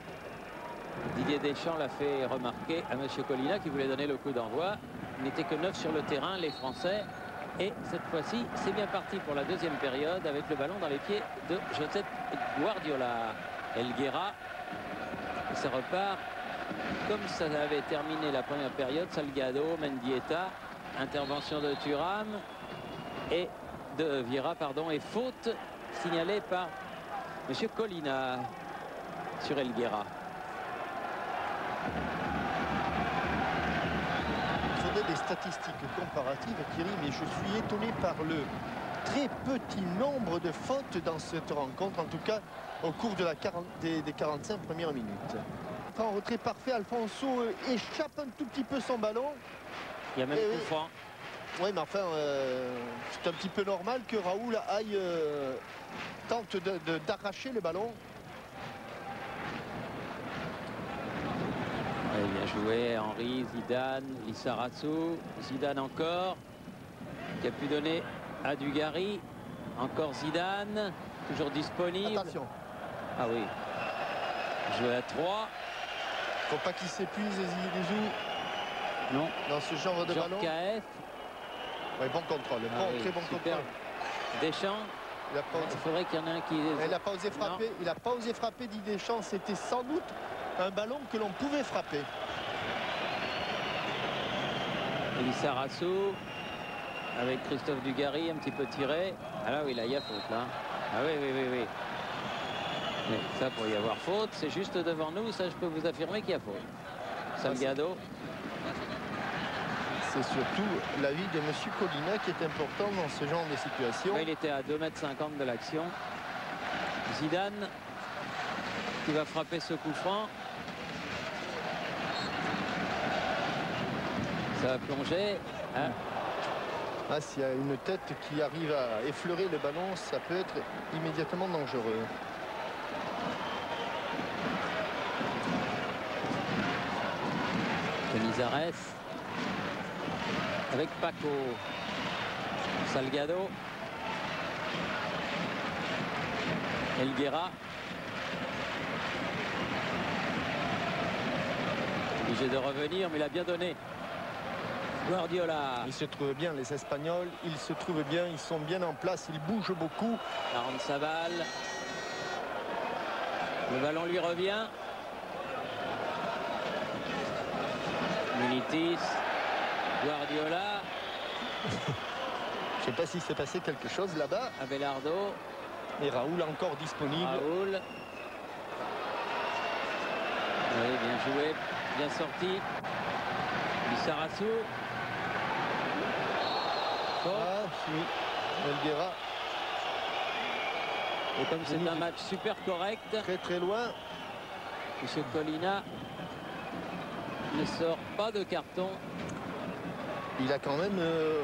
Didier Deschamps l'a fait remarquer à M. Colina qui voulait donner le coup d'envoi. Il n'était que 9 sur le terrain, les Français. Et cette fois-ci, c'est bien parti pour la deuxième période avec le ballon dans les pieds de Josep Guardiola. Elguera, et ça repart comme ça avait terminé la première période. Salgado, Mendieta, intervention de Thuram et de Vieira, pardon, et faute signalée par M. Colina sur Elguera. Des statistiques comparatives, Thierry, mais je suis étonné par le très petit nombre de fautes dans cette rencontre, en tout cas au cours de des 45 premières minutes. En retrait parfait, Alfonso échappe un tout petit peu son ballon. Il y a même coup franc. Oui, mais enfin, c'est un petit peu normal que Raoul aille tente d'arracher le ballon. Bien joué, Henry, Zidane, Lissarazu, Zidane encore, qui a pu donner à Dugarry, encore Zidane, toujours disponible. Attention. Ah oui, joué à 3. Faut pas qu'il s'épuise, Zizou. Non. Dans ce genre de ballon. KF. Oui, bon contrôle, très bon contrôle. Deschamps. Il faudrait qu'il y en ait un qui... Il n'a pas osé frapper. Il n'a pas osé frapper, dit Deschamps. C'était sans doute un ballon que l'on pouvait frapper. Lissarazu. avec Christophe Dugarry, un petit peu tiré. Ah là, oui, là, il y a faute, là. Ah oui, oui, oui, oui. Mais ça, pour y avoir faute, c'est juste devant nous. Ça, je peux vous affirmer qu'il y a faute. Salgado. C'est surtout l'avis de M. Colina qui est important dans ce genre de situation. Il était à 2,50 m de l'action. Zidane qui va frapper ce coup franc. Ça va plonger. Hein. Ah, s'il y a une tête qui arrive à effleurer le ballon, ça peut être immédiatement dangereux. Canizares avec Paco. Salgado. Elguera. Obligé de revenir, mais il a bien donné. Guardiola. Ils se trouvent bien, les Espagnols. Ils se trouvent bien, ils sont bien en place, ils bougent beaucoup. Aranzabal. Le ballon lui revient. Munitis. Guardiola. Je ne sais pas s'il s'est passé quelque chose là-bas. Abelardo. Et Raoul encore disponible. Raoul. Oui, bien joué, bien sorti. Lissarazu. Ah, oui. Elguera. Et comme c'est un match super correct, Très très loin. M. Colina ne sort pas de carton. Il a quand même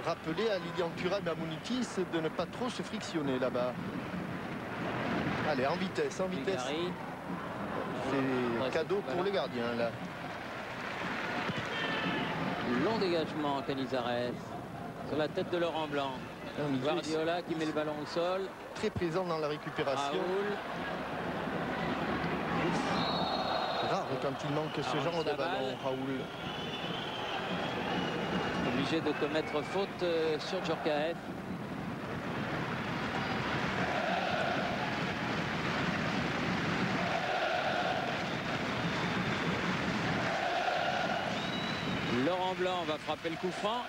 rappelé à Lilian Thuram et à Munitis de ne pas trop se frictionner là-bas. Allez, en vitesse, en vitesse. Dugarry. C'est cadeau pour les gardiens là. Long dégagement, Canizares. Sur la tête de Laurent Blanc. Guardiola qui met le ballon au sol. Très présent dans la récupération. Raoul. Rare quand il manque ce genre de ballon, Raoul. Obligé de commettre faute sur Djorkaeff. Laurent Blanc va frapper le coup franc.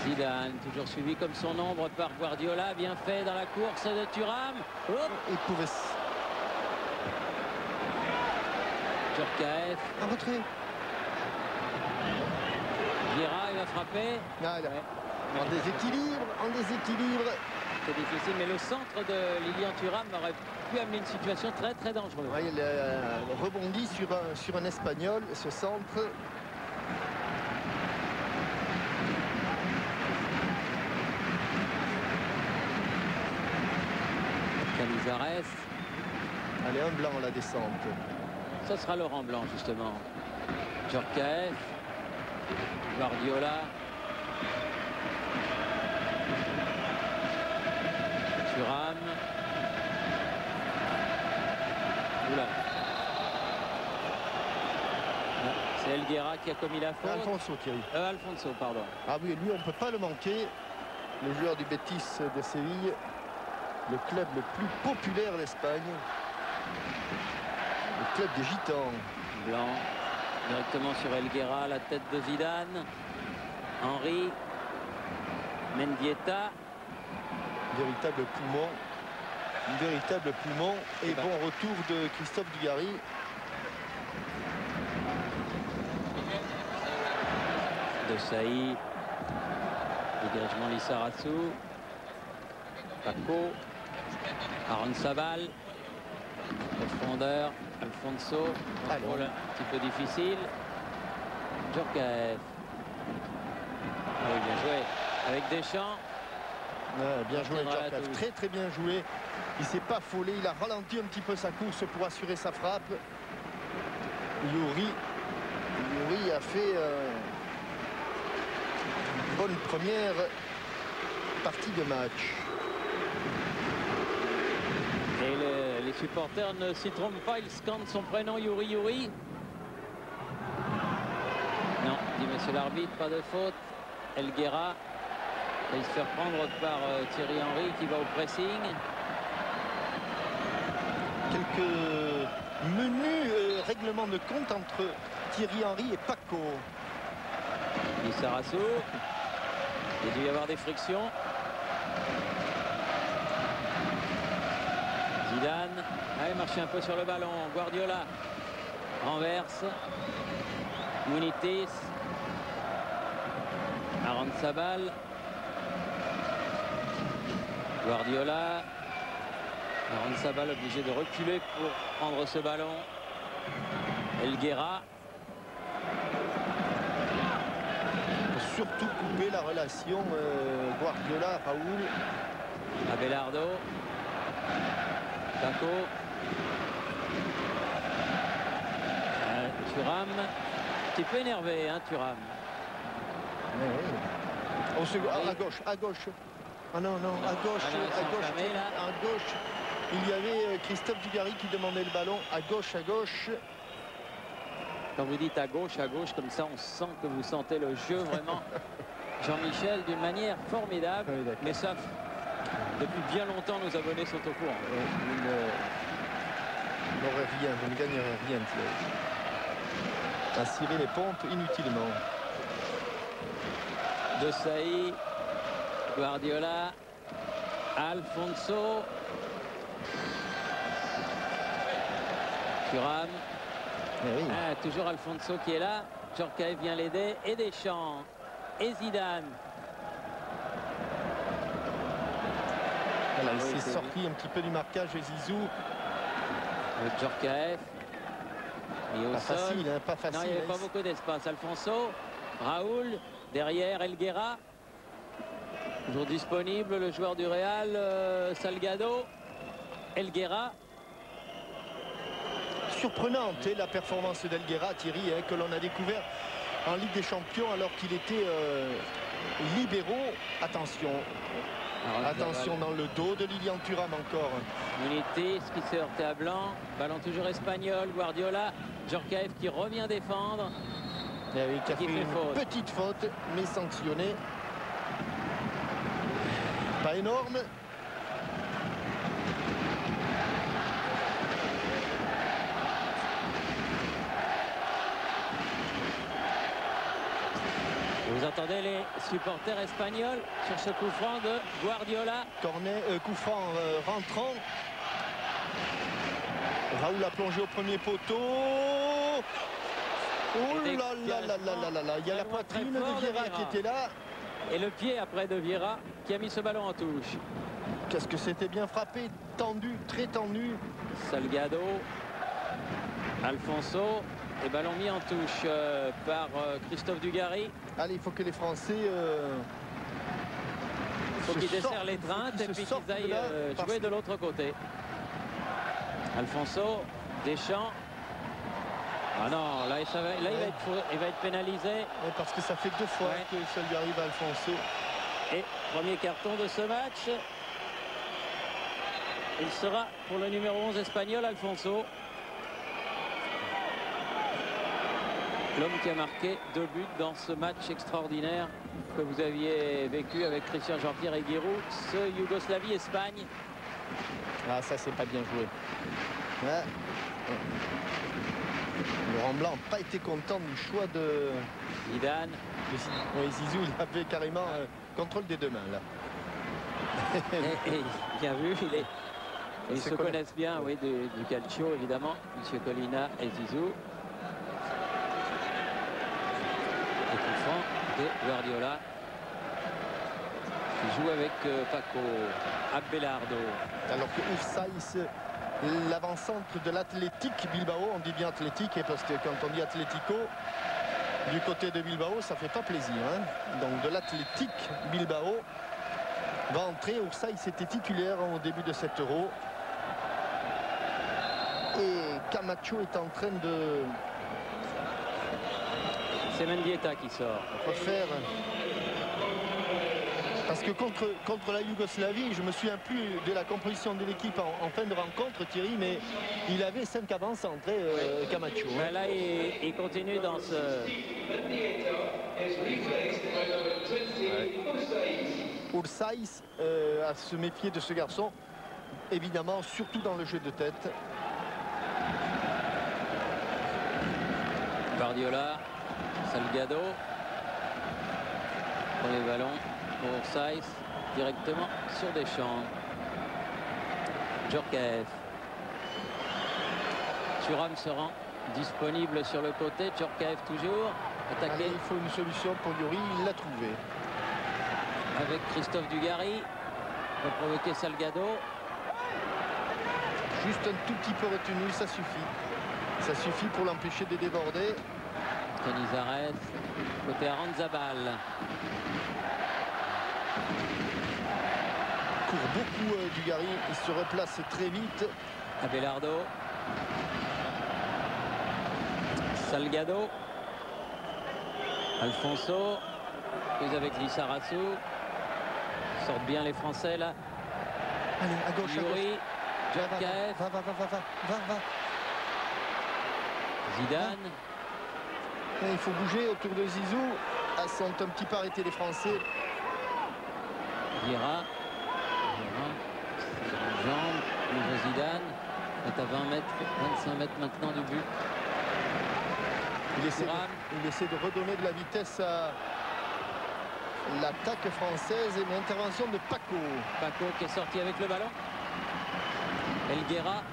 Zidane, toujours suivi comme son ombre par Guardiola, bien fait dans la course de Thuram. Il pouvait... Djorkaeff. Un retrait. Vieira, il va frapper. Ah, là. Ouais. En déséquilibre, en déséquilibre. C'est difficile, mais le centre de Lilian Thuram aurait pu amener une situation très très dangereuse. Ouais, il rebondit sur un Espagnol, ce centre. Canizares. Allez, un blanc à la descente. Ce sera Laurent Blanc, justement. Djorkaeff. Guardiola. Thuram. Oula. C'est Elguera qui a commis la faute. Alfonso, Thierry. Alfonso, pardon. Ah oui, lui, on ne peut pas le manquer. Le joueur du Betis de Séville. Le club le plus populaire d'Espagne. Le club des Gitans. Blanc. Directement sur Elguera, la tête de Zidane. Henry. Mendieta. Véritable poumon. Un véritable poumon. Et bon retour de Christophe Dugarry. De Saï. Dégagement Lissarazu. Paco. Aranzabal. Profondeur. Alfonso. Contrôle un petit peu difficile. Djorkaeff. Ah oui, bien joué. Avec Deschamps. Ouais, bien joué, Djorkaeff. Très très bien joué. Il s'est pas affolé. Il a ralenti un petit peu sa course pour assurer sa frappe. Youri a fait une bonne première partie de match. Et les supporters ne s'y trompent pas, ils scandent son prénom, Youri. Non, dit monsieur l'arbitre, pas de faute. Elguera, il se fait reprendre par Thierry Henry qui va au pressing. Quelques menus règlements de compte entre Thierry Henry et Paco. Lissarassou. Il a dû y avoir des frictions. Zidane. Ah, il marchait un peu sur le ballon. Guardiola renverse. Munitis. Aranzabal. Guardiola. Aranzabal obligé de reculer pour prendre ce ballon. Elguera. Surtout couper la relation Guardiola-Raoul. Abelardo. Paco. Thuram. Un petit peu énervé, hein, Thuram. Oui. À gauche. Ah non, à gauche, enfermé, là. à gauche. Il y avait Christophe Dugarry qui demandait le ballon. À gauche. Quand vous dites à gauche, comme ça, on sent que vous sentez le jeu vraiment, Jean-Michel, d'une manière formidable. Oui, mais ça, depuis bien longtemps, nos abonnés sont au courant. Vous n'aurez rien, vous ne gagnerez rien, Thierry. À cirer les pompes inutilement. De Sailly, Guardiola, Alfonso, Thuram. Oui. Ah, toujours Alfonso qui est là. Djorkaeff vient l'aider. Et Deschamps. Et Zidane. Voilà, il s'est sorti un petit peu du marquage de Zizou. Djorkaeff. Et au Pas sol. facile, hein, pas facile. Non, il n'y avait pas beaucoup d'espace. Alfonso, Raoul, derrière Elguera. Toujours disponible, le joueur du Real, Salgado. Elguera. Surprenante la performance d'Elguera, Thierry, que l'on a découvert en Ligue des Champions alors qu'il était libéraux. Attention. Attention dans le dos de Lilian Thuram encore. Munitis qui s'est heurté à Blanc. Ballon toujours espagnol. Guardiola. Djorkaeff qui revient défendre. Et oui, qui a Qui fait fait une faute. petite faute, mais sanctionnée. Pas énorme. Vous entendez les supporters espagnols sur ce coup franc de Guardiola. Coup franc rentrant. Raoul a plongé au premier poteau. Oh là là. Il y a la poitrine de Vieira qui était là. Et le pied après de Vieira qui a mis ce ballon en touche. Qu'est-ce que c'était bien frappé, tendu, très tendu. Salgado, Alfonso, et ballon mis en touche par Christophe Dugarry. Allez, il faut que les Français Il faut qu'ils desserrent les treintes et puis qu'ils aillent jouer de l'autre côté. Alfonso, Deschamps. Ah non, là, il va être pénalisé. Ouais, parce que ça fait 2 fois que ça lui arrive à Alfonso. Et premier carton de ce match. Il sera pour le numéro 11 espagnol, Alfonso. L'homme qui a marqué 2 buts dans ce match extraordinaire que vous aviez vécu avec Christian Jean-Pierre et Giroud, ce Yougoslavie-Espagne. Ah, ça, c'est pas bien joué. Ouais. Laurent Blanc n'a pas été content du choix de Zidane. Oui, Zizou, il avait carrément contrôle des 2 mains, là. Et bien vu, ils se connaissent bien, oui, du calcio, évidemment, Monsieur Colina et Zizou. Et coup franc de Guardiola, qui joue avec Paco. Abelardo. Alors que Oufsaïs, l'avant-centre de l'Athletic Bilbao, on dit bien Athletic, parce que quand on dit Atlético, du côté de Bilbao, ça fait pas plaisir. Hein. Donc de l'Athletic Bilbao va entrer. Oufsaïs était titulaire au début de cet Euro. Et Camacho est en train de C'est Mendieta qui sort. refaire. Parce que contre la Yougoslavie, je me souviens plus de la composition de l'équipe en fin de rencontre, Thierry, mais il avait 5 avant-centres, Camacho. Ben là, il continue dans ce... Oufsaïs à se méfier de ce garçon, évidemment, surtout dans le jeu de tête. Guardiola, Salgado, Premier ballon pour Saïs, directement sur Deschamps. Djorkaeff. Thuram se rend disponible sur le côté. Djorkaeff toujours. Attaqué. Allez, il faut une solution pour Yuri, il l'a trouvé. Avec Christophe Dugarry. Va provoquer Salgado. Juste un tout petit peu retenu, ça suffit. Ça suffit pour l'empêcher de déborder. Canizares, côté Aranzabal. Court beaucoup Dugarry, il se replace très vite. Abelardo. Salgado. Alfonso. Prise avec Lissarazu. Sortent bien les Français là. Allez, à gauche, à gauche. Yuri. Djorkaeff. Va. Zidane. Et il faut bouger autour de Zizou. Ah, sont un petit peu arrêtés les Français. Vieira. Jambe. Nouveau Zidane. Est à 20 mètres, 25 mètres maintenant du but. Il essaie de redonner de la vitesse à l'attaque française et une intervention de Paco. Paco qui est sorti avec le ballon. Elguera.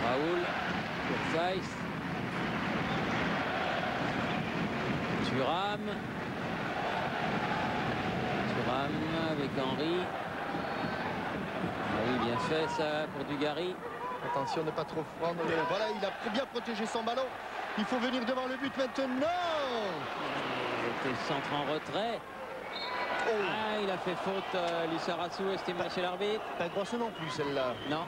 Raoul pour Saïs. Thuram. Thuram avec Henry. Ah oui, bien fait ça pour Dugarry. Attention de ne pas trop prendre. Voilà, il a bien protégé son ballon. Il faut venir devant le but maintenant. C'était le centre en retrait. Oh. Ah, il a fait faute, Lissarazu, estimé chez l'arbitre. Pas grosse non plus celle-là. Non.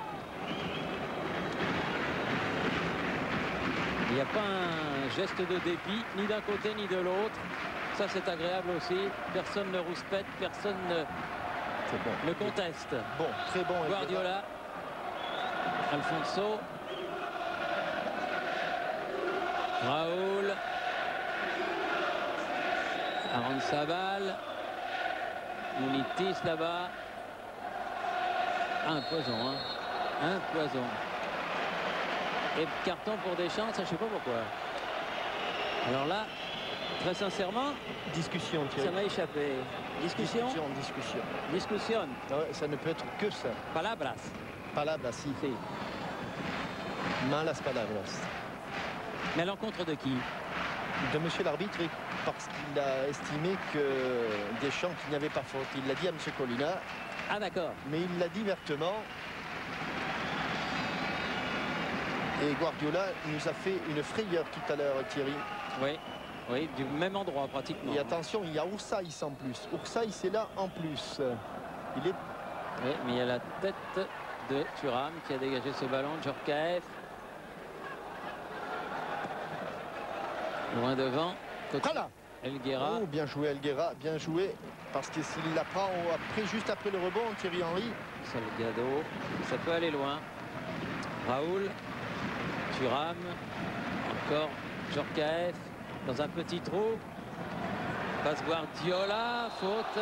Il n'y a pas un geste de dépit, ni d'un côté ni de l'autre. Ça, c'est agréable aussi. Personne ne rouspète, personne ne conteste. Bon, très bon. Guardiola. Alfonso. Raoul. Aranzabal. Munitis là-bas. Un poison, hein. Un poison. Et carton pour Deschamps, ça je sais pas pourquoi. Alors là, très sincèrement, discussion, Thierry. Ça m'a échappé. Discussion. Discussion. Ah ouais, ça ne peut être que ça. Palabras. Palabras, si. Malas palabras. Mais à l'encontre de qui? De monsieur l'arbitre, parce qu'il a estimé que Deschamps qu'il n'y avait pas faute. Il l'a dit à monsieur Colina. Ah d'accord. Mais il l'a dit vertement. Et Guardiola nous a fait une frayeur tout à l'heure, Thierry. Oui, oui, du même endroit pratiquement. Et attention, il y a Oursaïs en plus. Oursaïs est là en plus. Il est... Oui, mais il y a la tête de Thuram qui a dégagé ce ballon. Djorkaeff. Loin devant. Voilà. Elguera. Oh, bien joué Elguera, bien joué. Parce que s'il la prend après, juste après le rebond, Thierry Henry. Salgado. Ça peut aller loin. Raoul. Thuram. Encore Djorkaeff. Dans un petit trou. Passe Guardiola. Faute.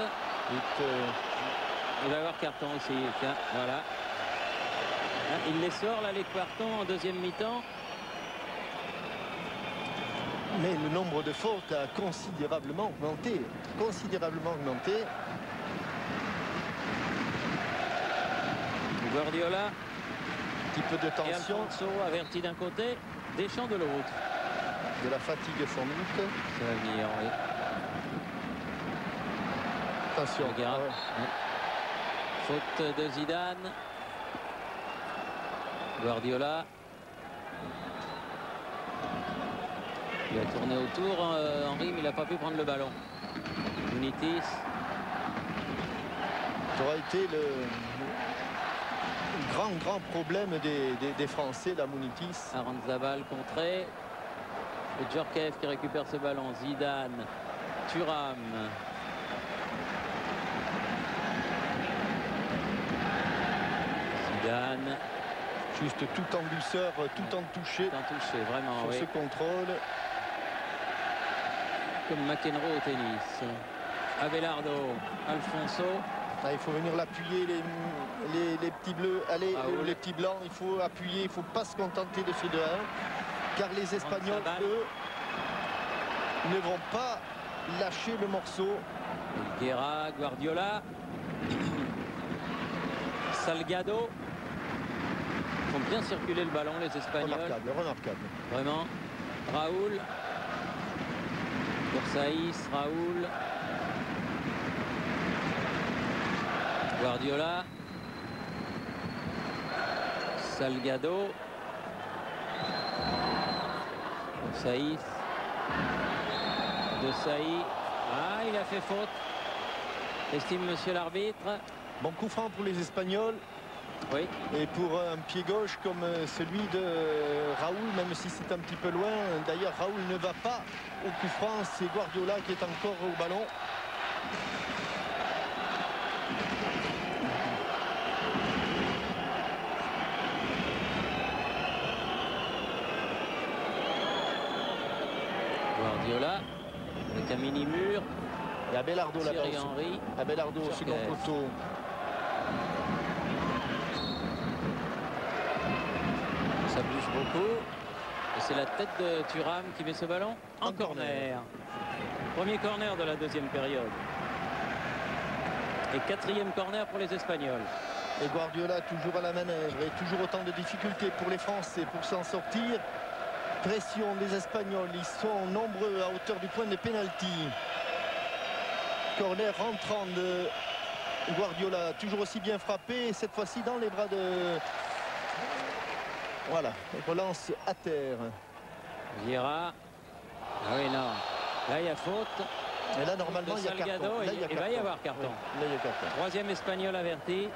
Il va y avoir carton aussi. Tiens, voilà. Il les sort là, les cartons en deuxième mi-temps. Mais le nombre de fautes a considérablement augmenté. Considérablement augmenté. Guardiola. Un petit peu de tension. Et Alfonso averti d'un côté, Deschamps de l'autre. De la fatigue sans doute. Ça va venir, oui. Attention. Regarde. Ouais. Faute de Zidane. Guardiola. Il a tourné autour, Henry, mais il n'a pas pu prendre le ballon. Munitis. Ça aura été le grand problème des Français, la Munitis. Aranzabal contré. Et Djorkaeff qui récupère ce ballon. Zidane. Thuram. Zidane. Juste tout en douceur, tout en touché. Tout en touché, vraiment, sur oui. ce contrôle. Comme McEnroe au tennis. Abelardo. Alfonso. Ah, il faut venir l'appuyer, les petits bleus. Allez, les petits blancs, il faut appuyer, il ne faut pas se contenter de ce 2-1. Car les Espagnols, eux, ne vont pas lâcher le morceau. Guerra, Guardiola, Salgado. Ils font bien circuler le ballon, les Espagnols. Remarquable, remarquable. Vraiment. Raoul. Pour Saïs, Raoul. Guardiola. Salgado. Saïs. De Saïs. Ah, il a fait faute. Estime monsieur l'arbitre. Bon coup franc pour les Espagnols. Oui. Et pour un pied gauche comme celui de Raoul, même si c'est un petit peu loin. D'ailleurs, Raoul ne va pas au coup franc. C'est Guardiola qui est encore au ballon. Guardiola avec un mini-mur. Et Abelardo là-bas. Thierry Henry. Abelardo au second poteau. Ça bouge beaucoup. Et c'est la tête de Thuram qui met ce ballon en corner. Premier corner de la deuxième période. Et quatrième corner pour les Espagnols. Et Guardiola toujours à la manœuvre et toujours autant de difficultés pour les Français pour s'en sortir. Pression des Espagnols, ils sont nombreux à hauteur du point de pénalty. Corner rentrant de Guardiola, toujours aussi bien frappé, cette fois-ci dans les bras de... Voilà, relance à terre. Vieira. Ah oui, non. Là, il y a faute. Et là, normalement, il y a carton. Là, il va y avoir carton. Oui, là, il y a carton. Troisième Espagnol averti.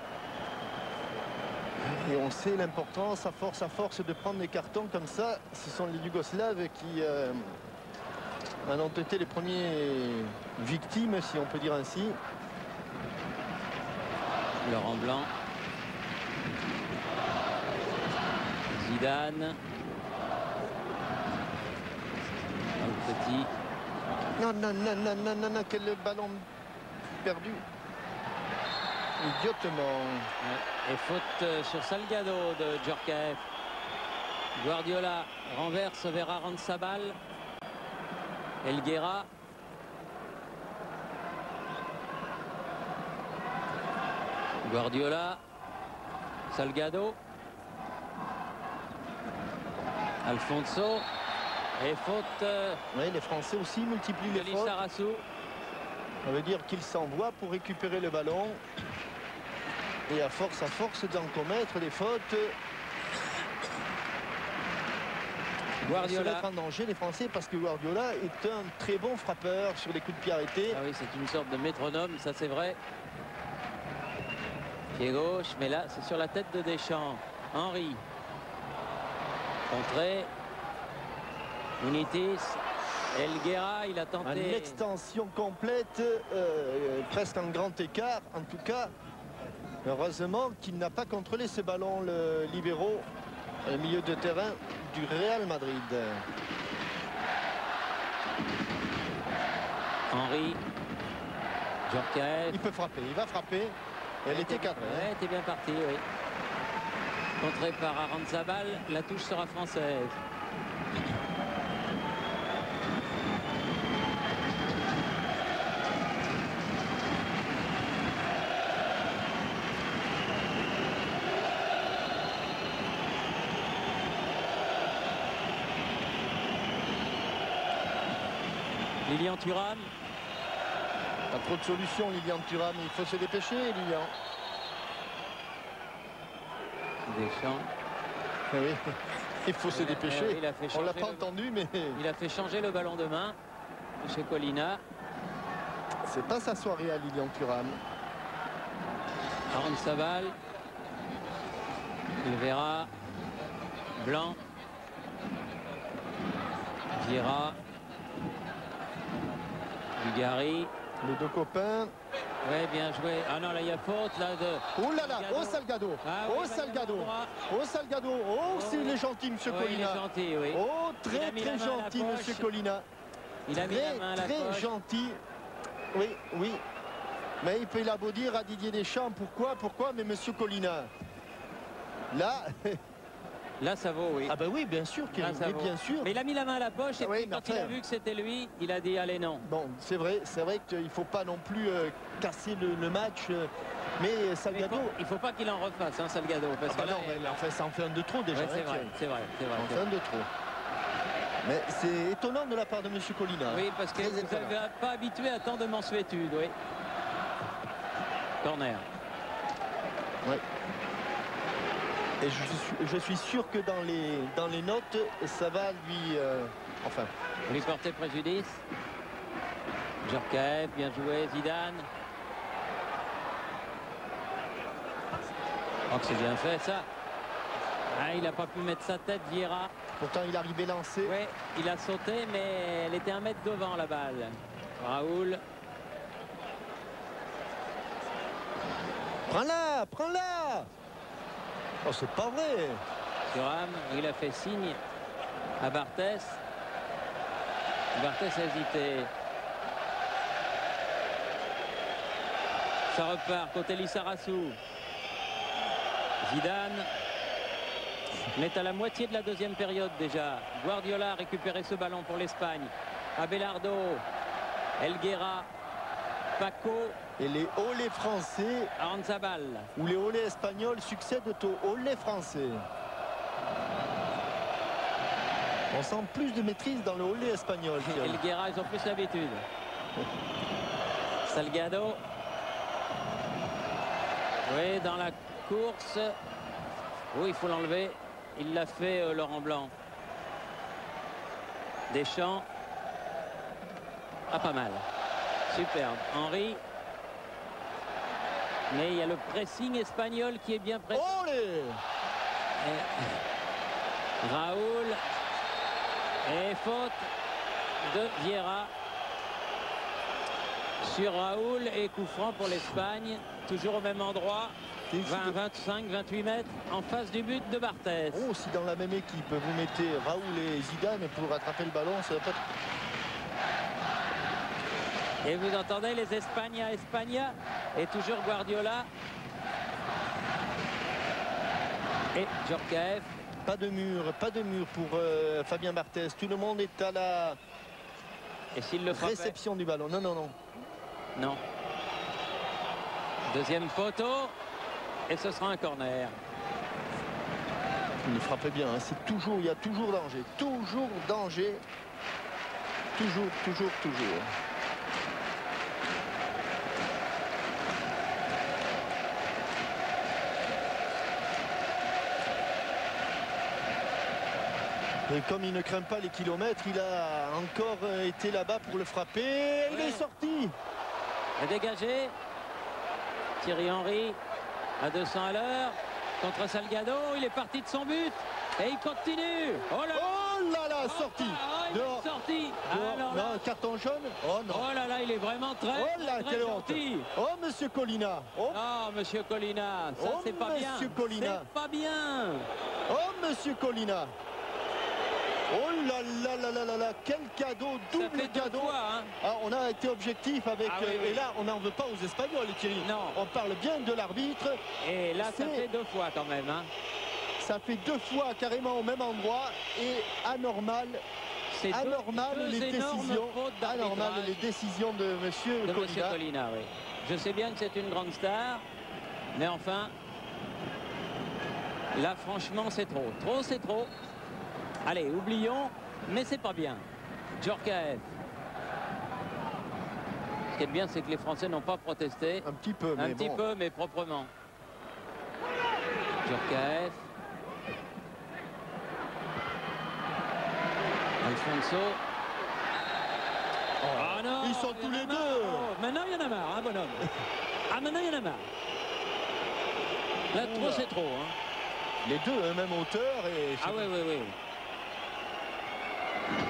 Et on sait l'importance, à force de prendre des cartons comme ça. Ce sont les Yougoslaves qui en ont été les premiers victimes, si on peut dire ainsi. Laurent Blanc. Zidane. Le petit. Non, non, non, non, non, non, non, quel ballon perdu. Idiotement. Et faute sur Salgado de Djorkaeff. Guardiola renverse vers Aranzabal. Elguera. Guardiola. Salgado. Alfonso. Et faute Oui, les Français aussi multiplient de les fautes. Lissarassou. Ça veut dire qu'ils s'envoient pour récupérer le ballon. Et à force d'en commettre des fautes, Guardiola. se mettre en danger les Français parce que Guardiola est un très bon frappeur sur les coups de pied arrêtés. Ah oui, c'est une sorte de métronome, ça c'est vrai. Pied gauche, mais là c'est sur la tête de Deschamps. Henry. Contré. Munitis. Elguera, il a tenté. Une extension complète, presque un grand écart. En tout cas, heureusement qu'il n'a pas contrôlé ce ballon, le libéraux, au milieu de terrain du Real Madrid. Henry. Djorkaeff. Il peut frapper, il va frapper. Elle était cadrée. Ouais, était bien parti, oui. Contré par Aranzabal, la touche sera française. Lilian Thuram. Pas trop de solutions, Lilian Thuram. Il faut se dépêcher, Lilian. Deschamps. Oui, il faut se dépêcher. Il a fait On l'a changer pas entendu, mais il a fait changer le ballon de main chez Colina. c'est pas sa soirée à Lilian Thuram. Aranzabal. Il verra. Blanc. Vieira. Dugarry. Les deux copains. Ouais, bien joué. Ah non, là, il y a faute là de... Oh là là, oh Salgado, Ah oui, oh Salgado, oh Salgado, oh c'est il est gentil, monsieur Oui, il Colina. est gentil, oui. Oh, Il a très mis la très main à la gentil, poche. monsieur Colina. Il a mis la main à la Très poche. gentil. Oui, oui. Mais il peut la beau dire à Didier Deschamps, pourquoi, mais monsieur Colina. Là, Là, ça vaut, oui. Ah ben oui, bien sûr, Là, Kevin, ça mais vaut. bien sûr. Mais il a mis la main à la poche et Ah oui, puis mais quand il a après- vu que c'était lui, il a dit allez non. Bon, c'est vrai qu'il ne faut pas non plus casser le match. Mais Mais Salgado... il faut pas qu'il en refasse, hein, Salgado. Parce Ah bah que là, non, mais enfin, ça en fait un de trop déjà. ouais, c'est hein, vrai, Thierry. c'est vrai, c'est vrai. Ça en fait un de trop. Mais c'est étonnant de la part de M. Colina. Oui, parce que Très vous étonnant. n'avez pas habitué à tant de mansuétude, oui. Corner. Ouais. Et je suis sûr que dans les notes, ça va lui... enfin, Lui porter préjudice. Djorkaeff, bien joué. Zidane. Oh, que c'est bien fait, ça. Ah, il n'a pas pu mettre sa tête, Vieira. pourtant il arrivait lancé. Oui, il a sauté, mais elle était 1 mètre devant, la balle. Raoul. Prends-la, prends-la. Oh, c'est pas vrai. Thuram, il a fait signe à Barthès. Barthès a hésité. Ça repart côté Lissarassou. Zidane. On est à la moitié de la deuxième période déjà. Guardiola a récupéré ce ballon pour l'Espagne. Abelardo, Elguera, Paco, Et les olés français Aranzabal. ou les olés espagnols succèdent aux olés français. On sent plus de maîtrise dans le olé espagnol. Thierry. Elguera, ils ont plus l'habitude. Salgado. Oui, dans la course. Oui, il faut l'enlever. Il l'a fait, Laurent Blanc. Deschamps. Ah, pas mal. Superbe. Henry. Mais il y a le pressing espagnol qui est bien prêt. Olé. Raoul. Et faute de Vieira sur Raoul et coup franc pour l'Espagne. Toujours au même endroit. 20, 25, 28 mètres en face du but de Barthès. Oh, si dans la même équipe vous mettez Raoul et Zidane pour rattraper le ballon, ça va pas être... Et vous entendez les Espagna, Espagna. Et toujours Guardiola. Et Djorkaeff. Pas de mur pour Fabien Barthès. Tout le monde est à la Et s'il le frappait? réception du ballon. Non, non, non. Non. Deuxième photo. Et ce sera un corner. Il frappait bien. Hein. C'est toujours, il y a toujours danger. Toujours danger. Toujours, toujours, toujours. Et comme il ne craint pas les kilomètres, il a encore été là-bas pour le frapper. Il Ouais. est sorti. Et dégagé. Thierry Henry à 200 à l'heure. Contre Salgado. Il est parti de son but. Et il continue. Oh là là. Oh là là, sorti. Ah, il Dehors. est sorti. Dehors. Alors là, Non, carton jaune. Oh non. oh là là, il est vraiment très, Oh là, très quelle honte. gentil. Oh, monsieur Colina. Oh, Non, monsieur Colina, ça Oh, c'est pas bien. monsieur Colina. C'est pas bien. oh, monsieur Colina. Oh là là là là là là, quel cadeau, Ça double fait 2 cadeau. fois, hein. Ah, on a été objectif avec... Ah oui, oui. Et là, on n'en veut pas aux Espagnols, Thierry. Non. On parle bien de l'arbitre. Et là, ça C'est- fait 2 fois quand même. Hein. Ça fait 2 fois carrément au même endroit. Et anormal, C'est deux les énormes décisions. fautes Anormal d'arbitrage les décisions de monsieur de Colina. monsieur Colina, oui. Je sais bien que c'est une grande star, mais enfin, là, franchement, c'est trop. Trop, c'est trop. Allez, oublions, mais c'est pas bien. Djorkaeff. Ce qui est bien, c'est que les Français n'ont pas protesté. Un petit peu, mais Un petit bon. peu, mais proprement. Djorkaeff. Alfonso. Ah non, Ils sont il y en tous a les marre. deux. Oh, maintenant, il y en a marre, hein, bonhomme. Ah, maintenant, il y en a marre. Là, trop, Oula. c'est trop. Hein. Les deux, hein, même hauteur. Et Ah oui, oui, oui.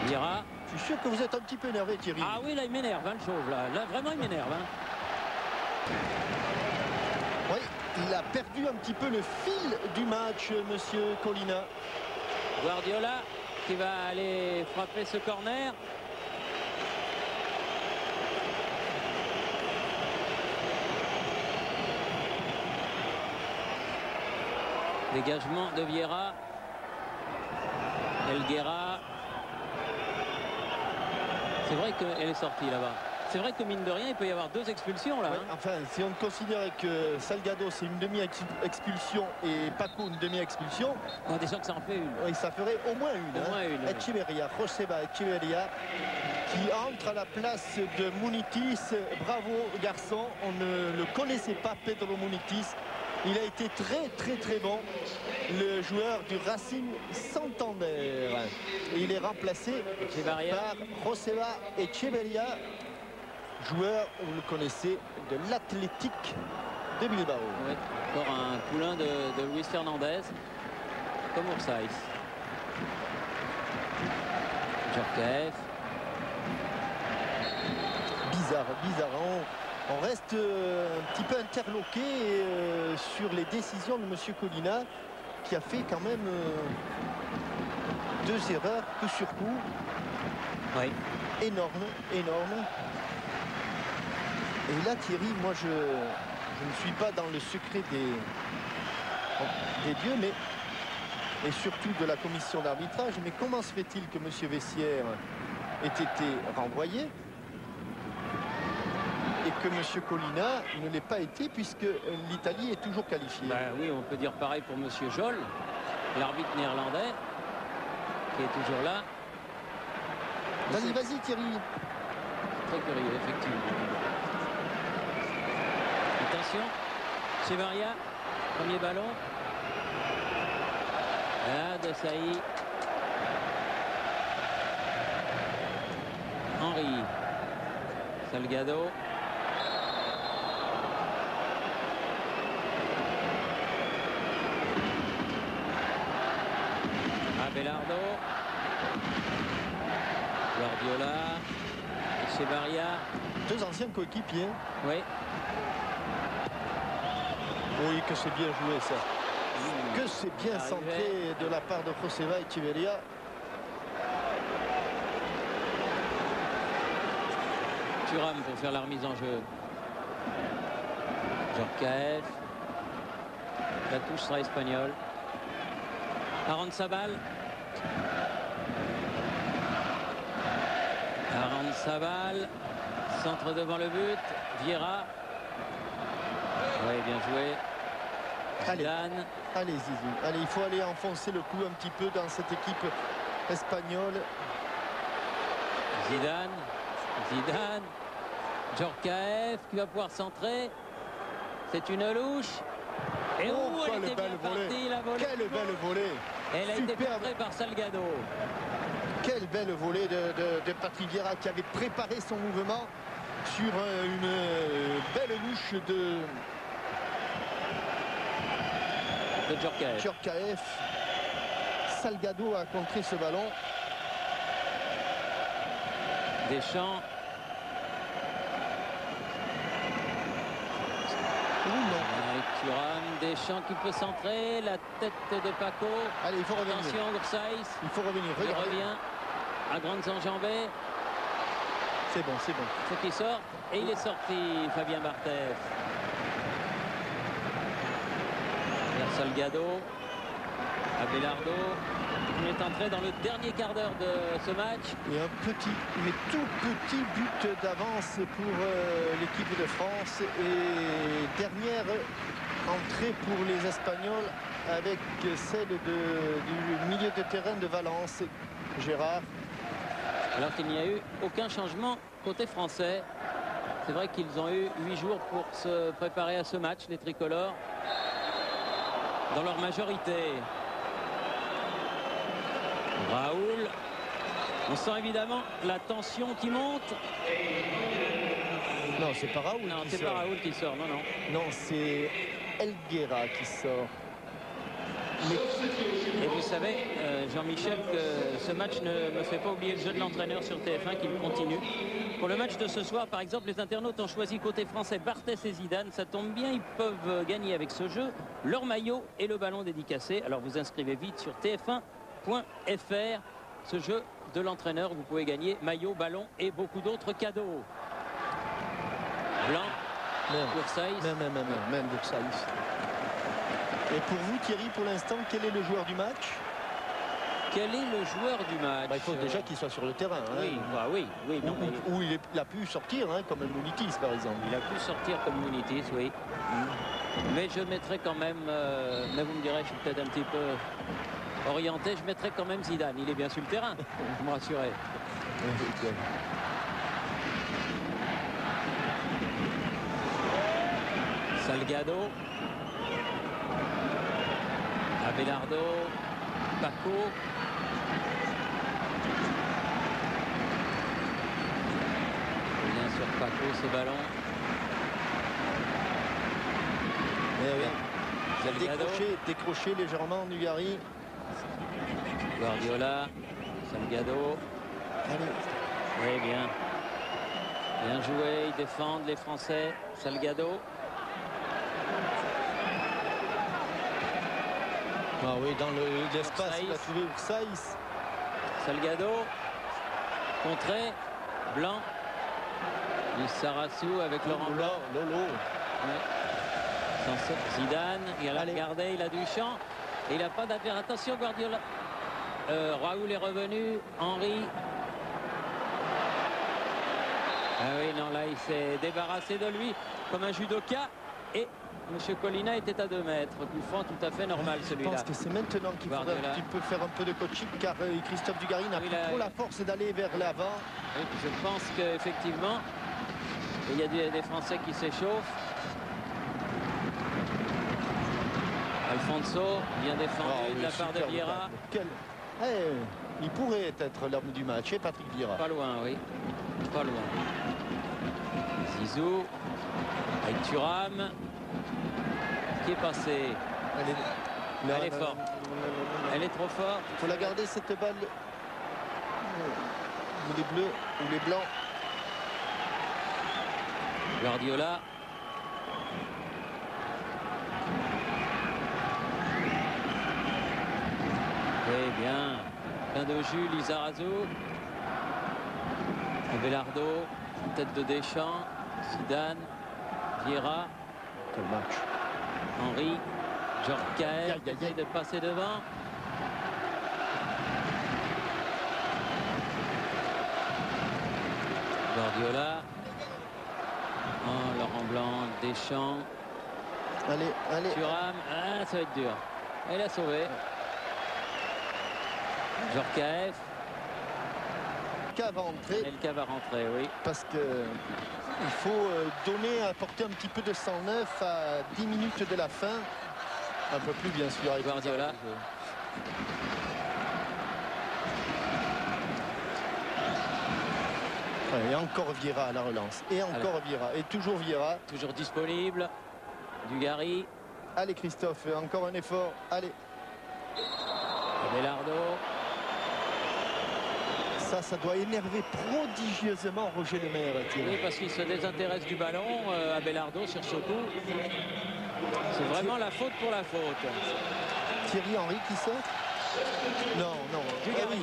Vieira. je suis sûr que vous êtes un petit peu énervé, Thierry. Ah oui, là, il m'énerve, hein, le chauve. Là, vraiment, il m'énerve. Hein. Oui, il a perdu un petit peu le fil du match, monsieur Colina. Guardiola qui va aller frapper ce corner. Dégagement de Vieira. Helguera. C'est vrai qu'elle est sortie là-bas. C'est vrai que mine de rien, il peut y avoir 2 expulsions là. Ouais, enfin, si on considère que Salgado c'est une demi-expulsion et Paco une demi-expulsion, On a déjà que ça en fait une. oui, ça ferait au moins une. Au moins une, Echeverria, Joseba Echeverria, qui entre à la place de Munitis. Bravo garçon, on ne le connaissait pas, Pedro Munitis. Il a été très bon, le joueur du Racing Santander. Et il est remplacé Echeverria. par Joseba Echeverria, joueur, vous le connaissez, de l'Athletic de Bilbao. Ouais, encore un poulain de Luis Fernandez, comme Orsay. Djorkaeff. Bizarre. On reste un petit peu interloqué sur les décisions de M. Colina, qui a fait quand même 2 erreurs coup sur coup. Oui. Énorme. Et là, Thierry, moi, je ne suis pas dans le secret des dieux, mais et surtout de la commission d'arbitrage. Mais comment se fait-il que M. Vessière ait été renvoyé et que M. Colina ne l'ait pas été, puisque l'Italie est toujours qualifiée? Ben oui, on peut dire pareil pour M. Jol, l'arbitre néerlandais, qui est toujours là. Vas-y Thierry. Très curieux, effectivement. Attention, Echeverria, premier ballon. Là, de Sailly. Henry. Salgado. Abelardo. Guardiola. Echeverria. 2 anciens coéquipiers. Oui. Oui, que c'est bien joué ça. Que c'est bien Arrivé. centré de la part de Joseba Echeverria. Thuram pour faire la remise en jeu. Djorkaeff. La touche sera espagnole. Aranzabal. Aranzabal. Centre devant le but. Vieira. Oui, bien joué. Allez. Zidane. Allez Zizou, allez, il faut aller enfoncer le clou un petit peu dans cette équipe espagnole. Zidane. Djorkaeff qui va pouvoir centrer. C'est une louche. Et Oh, elle quelle était bien belle volée. partie, la volée. Quelle belle volée. Elle a été Superbe. contrée par Salgado. Quelle belle volée de Patrick Vieira, qui avait préparé son mouvement sur une belle louche de Djorkaeff. Djorkaeff. Salgado a contré ce ballon. Deschamps. Avec Thuram, Deschamps qui peut centrer, la tête de Paco. Allez, il faut revenir. Attention, Orsay. Il faut revenir. Il Regardez. revient à grandes enjambées. C'est bon, c'est bon. Il faut qu'il sorte. Et il est sorti, Fabien Barthez. Vers Salgado. Abelardo. On est entré dans le dernier quart d'heure de ce match. Et un petit, mais tout petit but d'avance pour l'équipe de France. Et dernière entrée pour les Espagnols avec celle du milieu de terrain de Valence, Gérard. Alors qu'il n'y a eu aucun changement côté français. C'est vrai qu'ils ont eu 8 jours pour se préparer à ce match, les tricolores, dans leur majorité. Raoul. On sent évidemment la tension qui monte. Non, c'est pas Raoul. Non, qui c'est sort. pas Raoul qui sort, non. Non, c'est Helguera qui sort. Et vous savez, Jean-Michel, que ce match ne me fait pas oublier le jeu de l'entraîneur sur TF1 qui continue. Pour le match de ce soir, par exemple, les internautes ont choisi côté français Barthez et Zidane. Ça tombe bien, ils peuvent gagner avec ce jeu leur maillot et le ballon dédicacé. Alors vous inscrivez vite sur tf1.fr. Ce jeu de l'entraîneur, vous pouvez gagner maillot, ballon et beaucoup d'autres cadeaux. Blanc, Orsay. Même Orsay. Et pour vous, Thierry, pour l'instant, quel est le joueur du match? Quel est le joueur du match? Il faut déjà qu'il soit sur le terrain. Hein. Oui, bah oui, oui. Non, mais Où il a pu sortir, hein, comme Munitis par exemple. il a pu sortir comme Munitis, oui. Mais je mettrai quand même, mais vous me direz, je suis peut-être un petit peu orienté, je mettrai quand même Zidane. Il est bien sur le terrain, vous me rassurez. Salgado, Abelardo, Paco. Bien sûr Paco ce ballon. Salgado. Décroché légèrement Dugarry. Guardiola, Salgado. Oui, bien. Bien joué, ils défendent les Français. Salgado. Ah oui, dans l'espace, il a trouvé Ursaïs. Salgado. Contré. Blanc. Du Sarassou avec Laurent Blanc. Lolo. Ouais. Zidane, il a regardé, il a du champ. Et il n'a pas d'affaire. Attention, Guardiola. Raoul est revenu. Henry. Ah oui, non, là, il s'est débarrassé de lui comme un judoka. Et M. Colina était à 2 mètres. Coup franc tout à fait normal, celui-là. Je pense que c'est maintenant qu'il faudrait un petit peu faire un peu de coaching, car Christophe Dugarry n'a plus trop la force d'aller vers l'avant. Oui, je pense qu'effectivement, il y a des Français qui s'échauffent. Alfonso, bien défendu de la part de Vieira. Il pourrait être l'homme du match, et Patrick Vieira. Pas loin, oui. Pas loin. Zizou, avec Thuram, qui est passé. Elle est forte. Elle est trop forte. Il faut la garder, cette balle. Ou les bleus, ou les blancs. Guardiola. Oui, bien. Plein de jus, Lizarazu. Abelardo, tête de Deschamps, Zidane, Vieira. Quel match. Henry, Djorkaeff essaye de passer devant. Guardiola. Oh, Laurent Blanc, Deschamps. Allez. Thuram, ça va être dur. Elle a sauvé. Djorkaeff. Va rentrer. Elka va rentrer, oui. Parce que il faut apporter un petit peu de 109 à 10 minutes de la fin. Un peu plus, bien sûr, avec Guardiola. Et encore Vieira à la relance. Et encore Vieira. Et toujours Vieira. Toujours disponible. Dugarry. Allez, Christophe, encore un effort. Allez. Abelardo. Ça doit énerver prodigieusement Roger Lemaire. Oui, parce qu'il se désintéresse du ballon, Abelardo, sur ce coup. C'est vraiment la faute pour la faute. Thierry Henry qui sort? Non. Dugarry,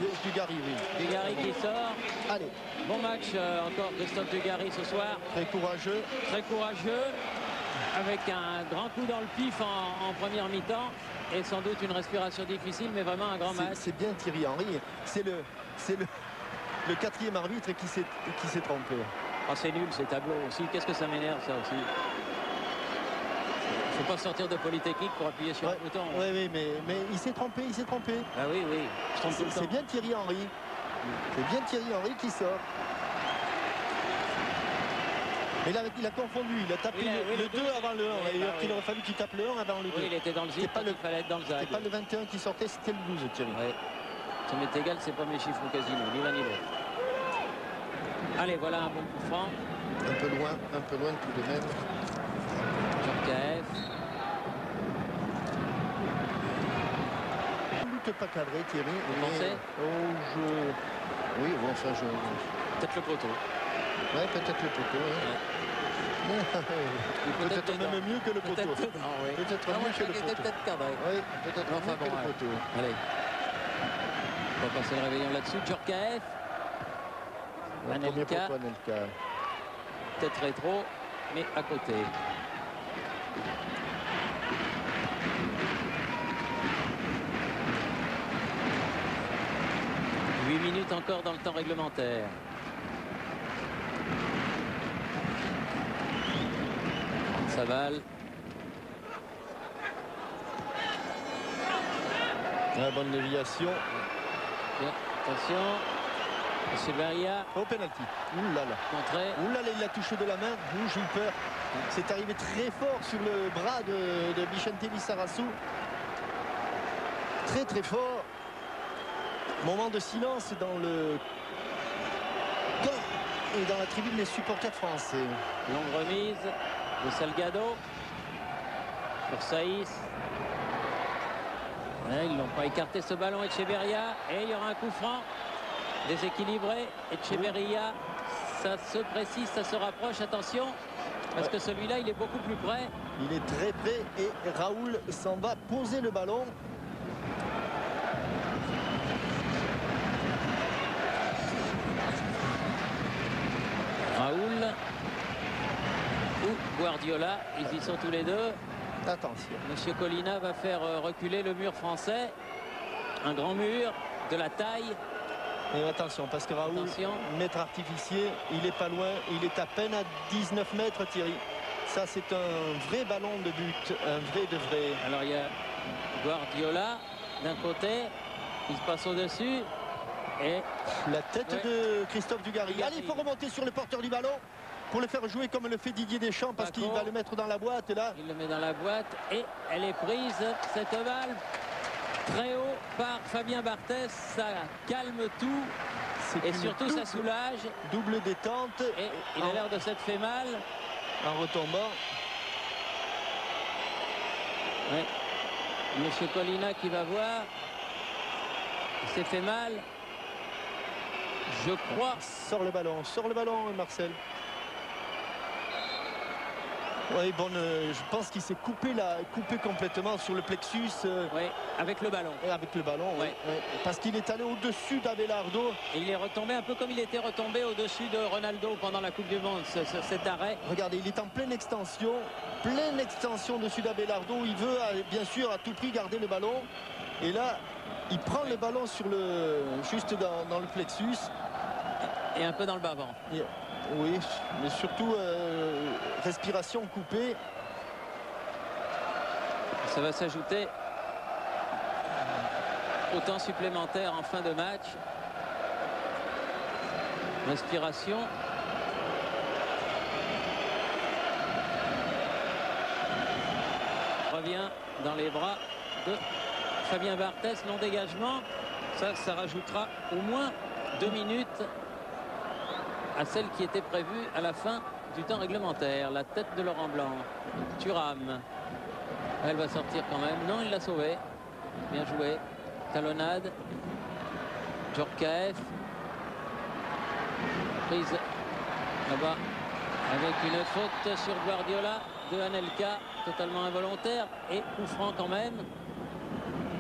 oui. Dugarry qui sort. Allez. Bon match encore, Christophe Dugarry ce soir. Très courageux. Très courageux. Avec un grand coup dans le pif en première mi-temps. Et sans doute une respiration difficile, mais vraiment un grand match. C'est bien Thierry Henry. C'est le 4e arbitre qui s'est trompé. Oh, c'est nul ces tableaux aussi. Qu'est-ce que ça m'énerve, ça aussi. Il ne faut pas sortir de Polytechnique pour appuyer sur un bouton. Oui, mais il s'est trompé. Ah oui. C'est bien Thierry Henry. C'est bien Thierry Henry qui sort. Mais là, il a confondu. Il a tapé le 2 avant le 1. Il aurait fallu qu'il tape le 1 avant le 2. Oui, il était dans le zip. Il fallait être dans le zag. C'était pas le 21 qui sortait, c'était le 12, Thierry. Ouais. Ça m'est égal, c'est pas mes chiffres au casino, ni l'un ni l'autre. Allez, voilà un bon coup franc. Un peu loin tout de même. Djorkaeff. Lutte pas cadré, Thierry. Vous pensez? Oui, bon, enfin, peut-être le poteau. Oui, peut-être le poteau. Ouais. Peut-être même mieux que le poteau. Peut-être mieux que le poteau. Peut-être cadré. Oui, peut-être mieux que le poteau. Allez. On va passer le réveillon là-dessus. Djorkaeff. Anelka. Peut-être rétro, mais à côté. 8 minutes encore dans le temps réglementaire. Saval. La bonne déviation. Bien, attention. Echeverria. Au penalty. Ouh là là. Contré. Ouh là là, il l'a touché de la main. Ouh, j'ai eu peur. C'est arrivé très fort sur le bras de Vicente Lizarazu. Très très fort. Moment de silence dans le camp et dans la tribune des supporters français. Longue remise de Salgado sur Saïs. Ouais, ils n'ont pas écarté ce ballon. Echeverria. Et il y aura un coup franc. Déséquilibré. Echeverria. Ça se précise, ça se rapproche. Attention. Parce que celui-là, il est beaucoup plus près. Il est très près et Raoul s'en va poser le ballon. Raoul ou Guardiola, ils y sont tous les deux. Attention. Monsieur Colina va faire reculer le mur français. Un grand mur de la taille. Et attention, parce que Raoul, Attention. maître artificier, il est pas loin. Il est à peine à 19 mètres, Thierry. Ça, c'est un vrai ballon de but. Un vrai de vrai. Alors il y a Guardiola d'un côté. Il se passe au-dessus. Et La tête Ouais. de Christophe Dugarry. Dugarry. Allez, il faut remonter sur le porteur du ballon pour le faire jouer comme le fait Didier Deschamps, parce Paco. qu'il va le mettre dans la boîte. Et là, il le met dans la boîte. Et elle est prise, cette balle, très haut par Fabien Barthez. Ça calme tout. c'est Et une surtout, ça soulage. double détente Et il a l'air de s'être fait mal. en retombant. Ouais. Monsieur Colina qui va voir. Il s'est fait mal. Je crois. Sort le ballon, Marcel. Oui, bon, je pense qu'il s'est coupé complètement sur le plexus Oui, avec le ballon. et avec le ballon. Ouais. Ouais. Parce qu'il est allé au-dessus d'Abelardo. Et il est retombé un peu comme il était retombé au-dessus de Ronaldo pendant la Coupe du Monde, cet arrêt. Regardez, il est en pleine extension dessus d'Abelardo. Il veut bien sûr à tout prix garder le ballon. Et là, il prend le ballon juste dans le plexus. Et un peu dans le bas-vent. Oui, mais surtout respiration coupée. Ça va s'ajouter au temps supplémentaire en fin de match. Respiration. Revient dans les bras de Fabien Barthez. Long dégagement. Ça rajoutera au moins 2 minutes à celle qui était prévue à la fin du temps réglementaire. La tête de Laurent Blanc. Thuram. Elle va sortir quand même. Non, il l'a sauvé. Bien joué. Talonnade. Djorkaeff. Prise là-bas avec une faute sur Guardiola de Anelka. Totalement involontaire. Et coup franc quand même.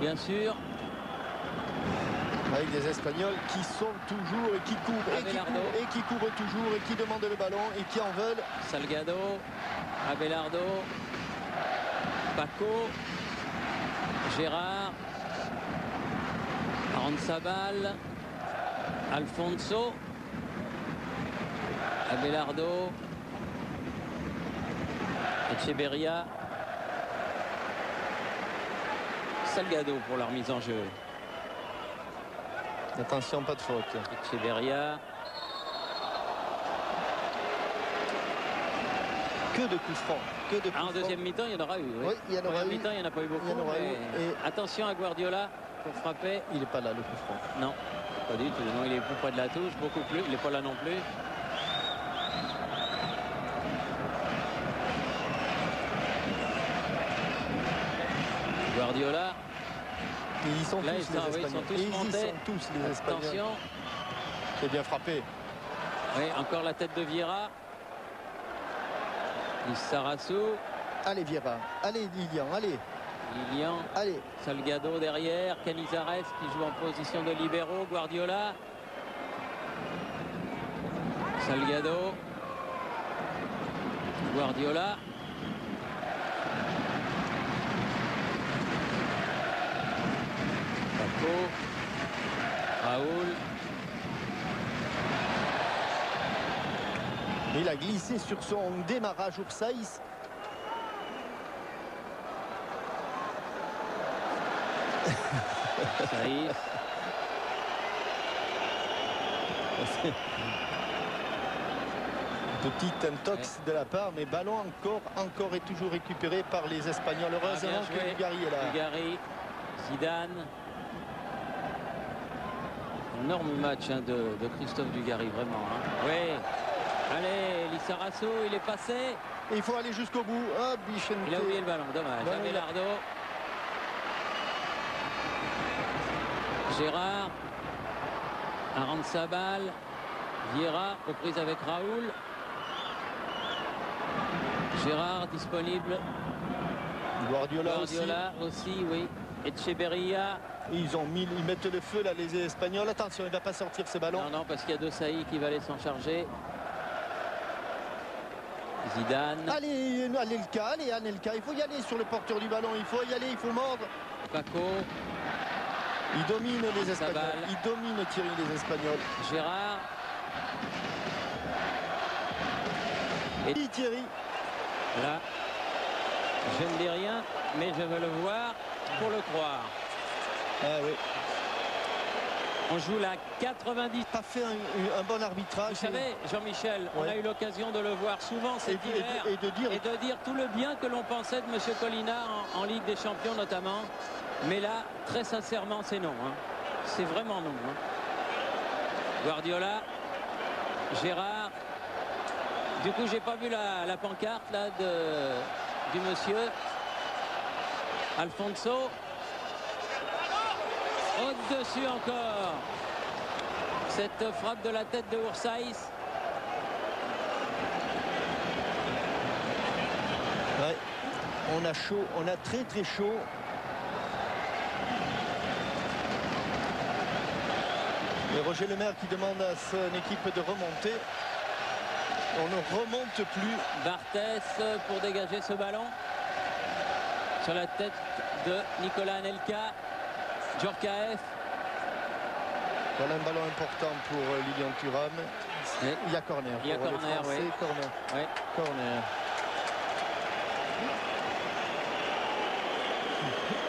Bien sûr. Avec des Espagnols qui sont toujours et qui courent et qui courent toujours et qui demandent le ballon et qui en veulent. Salgado, Abelardo, Paco, Gérard, Aranzabal, Alfonso, Abelardo, Echeverria, Salgado pour leur mise en jeu. Attention, pas de faute. Echeverria. Que de coups francs. Que de coups En francs. deuxième mi-temps, il y en aura eu. Oui, il y en aura eu. mi-temps, il n'y en a pas eu beaucoup. Il y en aura mais eu, et- attention à Guardiola pour frapper. Il n'est pas là, le coup franc. Non, pas du tout. Non, il est plus près de la touche, beaucoup plus. Il n'est pas là non plus. Guardiola. Ils sont Là, tous ils sont- les oui, ils Espagnols. sont tous Et ils y montés. sont tous les Espagnols. Attention. C'est bien frappé. Oui, encore la tête de Vieira. Lizarazu. Allez, Vieira. Allez, Lilian. Allez. Lilian. Allez. Salgado derrière. Canizares qui joue en position de libéraux. Guardiola. Salgado. Guardiola. Paco. Raoul. Il a glissé sur son démarrage Oursaïs. Saïs. Petit intox de la part, mais ballon encore et toujours récupéré par les Espagnols. Heureusement que Dugarry est là. Dugarry, Zidane. Énorme match hein, de Christophe Dugarry, vraiment. Hein. Oui. Allez, Lissarasso, il est passé. Et il faut aller jusqu'au bout. Ah, Bichente. Il a oublié le ballon, dommage. Bon, Abelardo. Gérard. Aranzabal. Vieira, reprise avec Raoul. Gérard disponible. Guardiola aussi, oui. Echeverria. Ils mettent le feu là, les Espagnols. Attention, il ne va pas sortir ce ballon. Non, parce qu'il y a De Sailly qui va aller s'en charger. Zidane. Allez, Anelka, il faut y aller sur le porteur du ballon. Il faut y aller, il faut mordre. Paco. Il domine les Espagnols. Il domine Thierry les Espagnols. Gérard. Et Thierry. Là, je ne dis rien, mais je veux le voir pour le croire. Ah oui. On joue la 90. Pas fait un bon arbitrage. Vous savez, Jean-Michel, on a eu l'occasion de le voir souvent cet hiver et de dire tout le bien que l'on pensait de M. Colina en Ligue des Champions notamment. Mais là, très sincèrement, c'est non. Hein. C'est vraiment non. Hein. Guardiola, Gérard. Du coup, j'ai pas vu la pancarte là du monsieur. Alfonso. Au-dessus encore. Cette frappe de la tête de Oursaïs. Ouais. On a chaud, on a très chaud. Et Roger Lemaire qui demande à son équipe de remonter. On ne remonte plus. Barthès pour dégager ce ballon. Sur la tête de Nicolas Anelka. Djorkaeff. Voilà un ballon important pour Lilian Thuram. Oui. Il y a corner. Il y a corner, oui. Corner. Oui. Corner.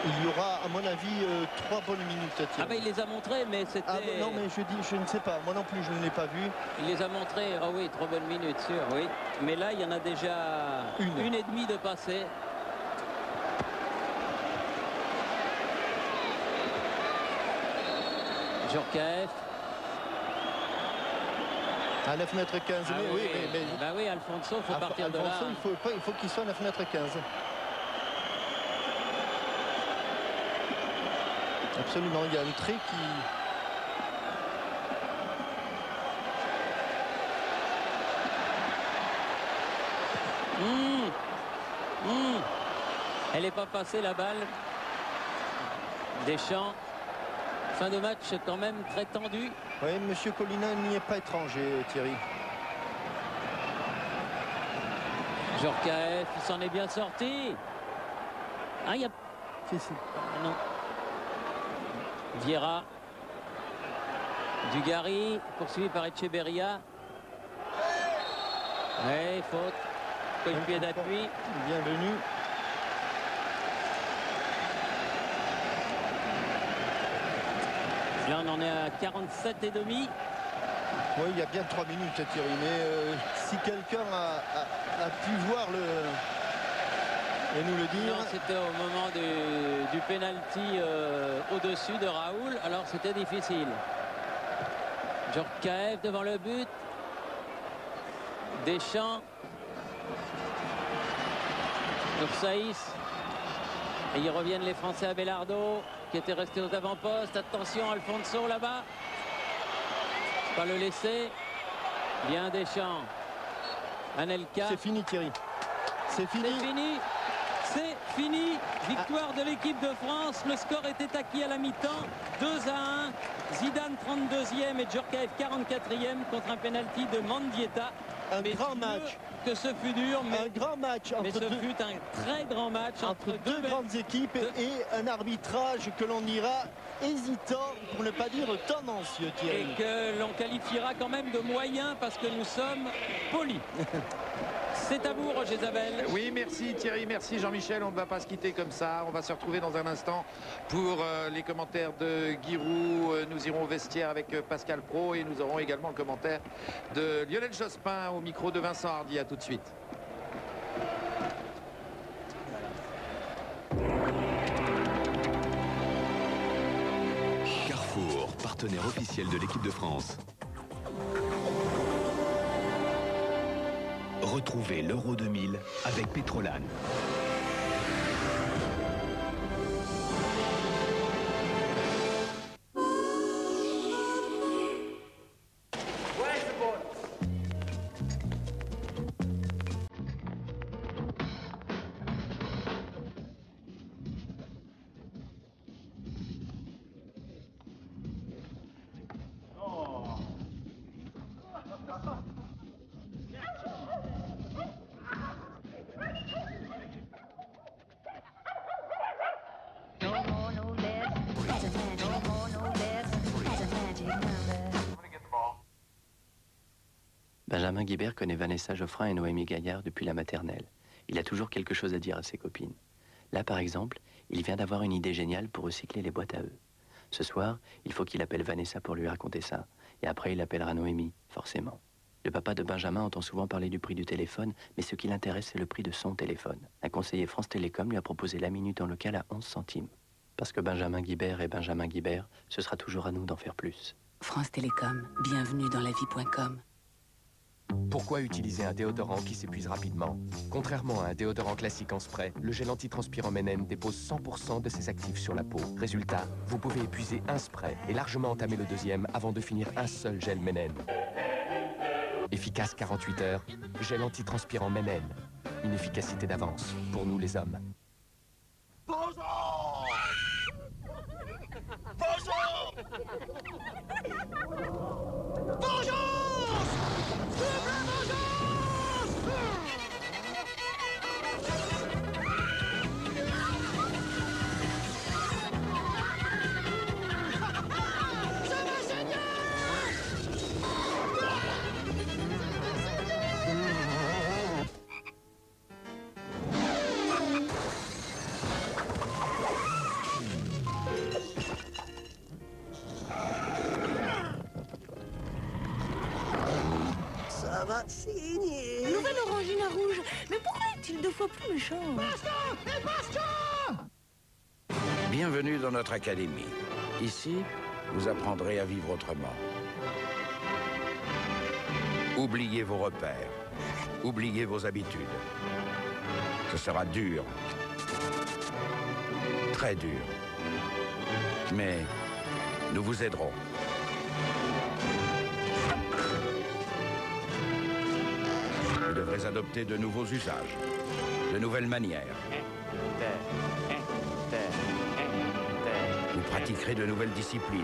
Il y aura, à mon avis, 3 bonnes minutes. Thierry. Ah ben il les a montrés, mais c'était... Ah ben non, mais je ne sais pas. Moi non plus, je ne l'ai pas vu. Il les a montrés, ah oui, 3 bonnes minutes, sûr, oui. Mais là, il y en a déjà une et demie de passé. Djorkaeff. À 9,15 m. Ah oui, mais... Bah oui, Alfonso, il faut partir de là. Il faut qu'il soit à 9,15 m. Absolument, il y a un trait qui... Elle n'est pas passée la balle. Deschamps. Fin de match quand même très tendu. Oui, monsieur Colina n'y est pas étranger, Thierry. Djorkaeff, il s'en est bien sorti. Ah, il y a... Si. Non. Vieira. Dugarry, poursuivi par Echeverria. Oui, faute. Coéquipier d'appui. Bienvenue. Là, on en est à 47,5. Oui, il y a bien 3 minutes, Thierry. Mais si quelqu'un a pu voir et nous le dire... Non, c'était au moment du pénalty au-dessus de Raoul. Alors, c'était difficile. Djorkaeff devant le but. Deschamps. Oursaïs. Et ils reviennent les Français à Abelardo, qui était resté aux avant-postes. Attention, Alfonso là-bas. Pas le laisser. Bien Deschamps. Anelka. C'est fini, Thierry. C'est fini. C'est fini. C'est fini. Victoire de l'équipe de France. Le score était acquis à la mi-temps. 2-1. Zidane 32e et Djorkaeff 44e contre un pénalty de Mendieta. Un grand match. Que ce fut dur, mais un grand match mais ce fut un très grand match entre deux grandes équipes et un arbitrage que l'on dira hésitant pour ne ne pas dire tendancieux, Thierry. Et que l'on qualifiera quand même de moyen parce que nous sommes polis. C'est à vous, Roger Zabel. Oui, merci Thierry, merci Jean-Michel. On ne va pas se quitter comme ça. On va se retrouver dans un instant pour les commentaires de Giroud. Nous irons au vestiaire avec Pascal Praud et nous aurons également le commentaire de Lionel Jospin au micro de Vincent Hardy. À tout de suite. Carrefour, partenaire officiel de l'équipe de France. Retrouvez l'Euro 2000 avec Petrolan. Benjamin Guibert connaît Vanessa Geoffrin et Noémie Gaillard depuis la maternelle. Il a toujours quelque chose à dire à ses copines. Là, par exemple, il vient d'avoir une idée géniale pour recycler les boîtes à œufs. Ce soir, il faut qu'il appelle Vanessa pour lui raconter ça. Et après, il appellera Noémie, forcément. Le papa de Benjamin entend souvent parler du prix du téléphone, mais ce qui l'intéresse, c'est le prix de son téléphone. Un conseiller France Télécom lui a proposé la minute en local à 11 centimes. Parce que Benjamin Guibert est Benjamin Guibert, ce sera toujours à nous d'en faire plus. France Télécom, bienvenue dans la vie.com. Pourquoi utiliser un déodorant qui s'épuise rapidement? Contrairement à un déodorant classique en spray, le gel antitranspirant Menen dépose 100% de ses actifs sur la peau. Résultat, vous pouvez épuiser un spray et largement entamer le deuxième avant de finir un seul gel Menen. Efficace 48 heures, gel antitranspirant Menen. Une efficacité d'avance pour nous les hommes. Bonjour! Bonjour! Bonjour! Ça va saigner. Nouvelle orangina rouge. Mais pourquoi est-il 2 fois plus méchant? Bienvenue dans notre académie. Ici, vous apprendrez à vivre autrement. Oubliez vos repères. Oubliez vos habitudes. Ce sera dur. Très dur. Mais nous vous aiderons. Vous devrez adopter de nouveaux usages, de nouvelles manières. Vous pratiquerez de nouvelles disciplines.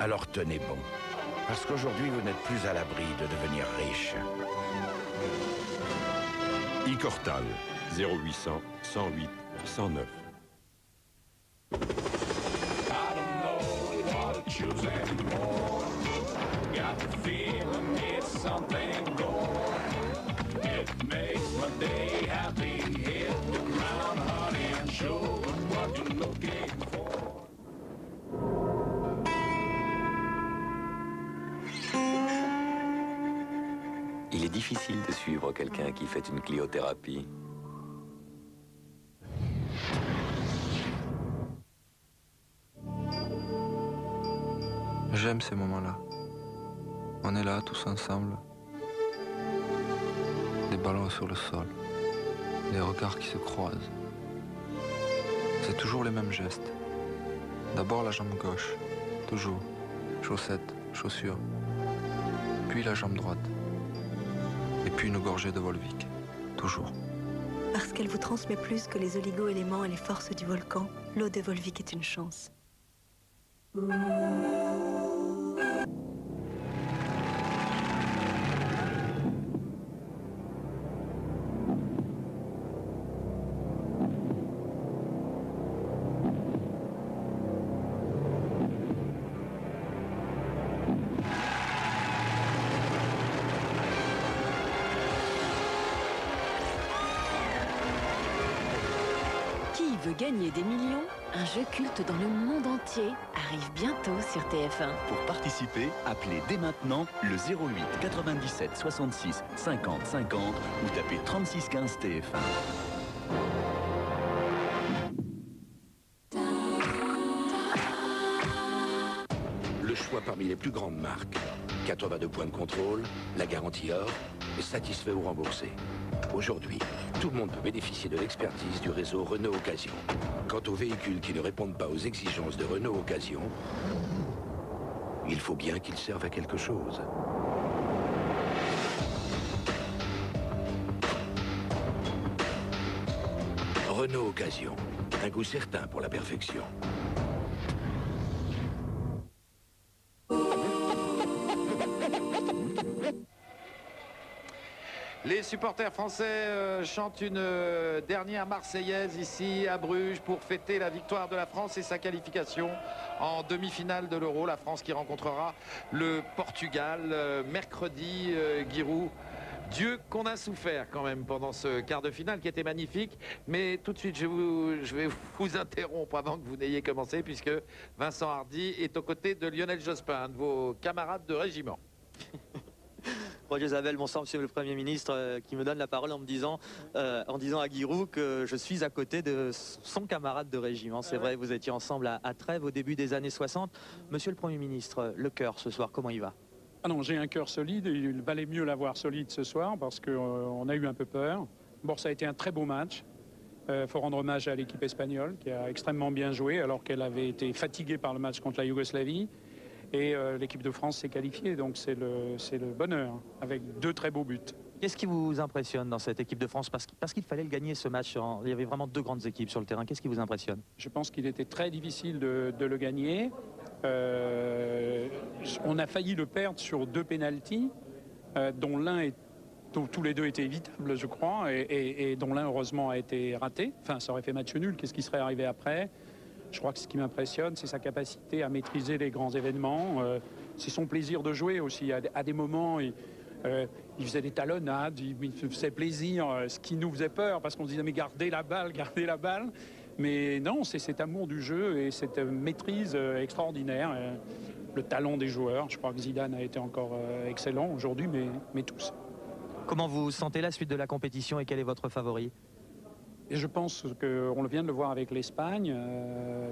Alors tenez bon, parce qu'aujourd'hui, vous n'êtes plus à l'abri de devenir riche. Icortal, 0800 108 109. Il est difficile de suivre quelqu'un qui fait une cliothérapie. J'aime ces moments-là. On est là tous ensemble. Des ballons sur le sol. Des regards qui se croisent. C'est toujours les mêmes gestes. D'abord la jambe gauche. Toujours. Chaussettes, chaussures. Puis la jambe droite. Et puis une gorgée de Volvic. Toujours. Parce qu'elle vous transmet plus que les oligo-éléments et les forces du volcan, l'eau de Volvic est une chance. veut gagner des millions? Un jeu culte dans le monde entier arrive bientôt sur TF1. Pour participer, appelez dès maintenant le 08 97 66 50 50 ou tapez 36 15 TF1. Le choix parmi les plus grandes marques. 82 points de contrôle, la garantie or, satisfait ou remboursé. Aujourd'hui, tout le monde peut bénéficier de l'expertise du réseau Renault Occasion. Quant aux véhicules qui ne répondent pas aux exigences de Renault Occasion, il faut bien qu'ils servent à quelque chose. Renault Occasion, un goût certain pour la perfection. Les supporters français chantent une dernière Marseillaise ici à Bruges pour fêter la victoire de la France et sa qualification en demi-finale de l'Euro. La France qui rencontrera le Portugal mercredi, Giroud. Dieu qu'on a souffert quand même pendant ce quart de finale qui était magnifique. Mais tout de suite, je vais vous interrompre avant que vous n'ayez commencé, puisque Vincent Hardy est aux côtés de Lionel Jospin, un de vos camarades de régiment. Roger Zabel, bonsoir Monsieur le Premier ministre, qui me donne la parole en disant à Giroud que je suis à côté de son camarade de régiment. C'est vrai, vous étiez ensemble à Trèves au début des années 60. Monsieur le Premier ministre, le cœur ce soir, comment il va? Ah non, j'ai un cœur solide, il valait mieux l'avoir solide ce soir parce qu'on a eu un peu peur. Bon, ça a été un très beau match. Faut rendre hommage à l'équipe espagnole qui a extrêmement bien joué alors qu'elle avait été fatiguée par le match contre la Yougoslavie. Et l'équipe de France s'est qualifiée, donc c'est le bonheur, avec 2 très beaux buts. Qu'est-ce qui vous impressionne dans cette équipe de France? Parce qu'il fallait le gagner ce match, il y avait vraiment 2 grandes équipes sur le terrain. Qu'est-ce qui vous impressionne? Je pense qu'il était très difficile de le gagner. On a failli le perdre sur 2 pénaltys, dont tous les 2 étaient évitables, je crois, et dont l'un, heureusement, a été raté. Enfin, ça aurait fait match nul. Qu'est-ce qui serait arrivé après? Je crois que ce qui m'impressionne, c'est sa capacité à maîtriser les grands événements. C'est son plaisir de jouer aussi. À des moments, il faisait des talonnades, il faisait plaisir, ce qui nous faisait peur, parce qu'on se disait, mais gardez la balle, gardez la balle. Mais non, c'est cet amour du jeu et cette maîtrise extraordinaire. Le talent des joueurs. Je crois que Zidane a été encore excellent aujourd'hui, mais tous. Comment vous sentez la suite de la compétition et quel est votre favori? Et je pense qu'on vient de le voir avec l'Espagne.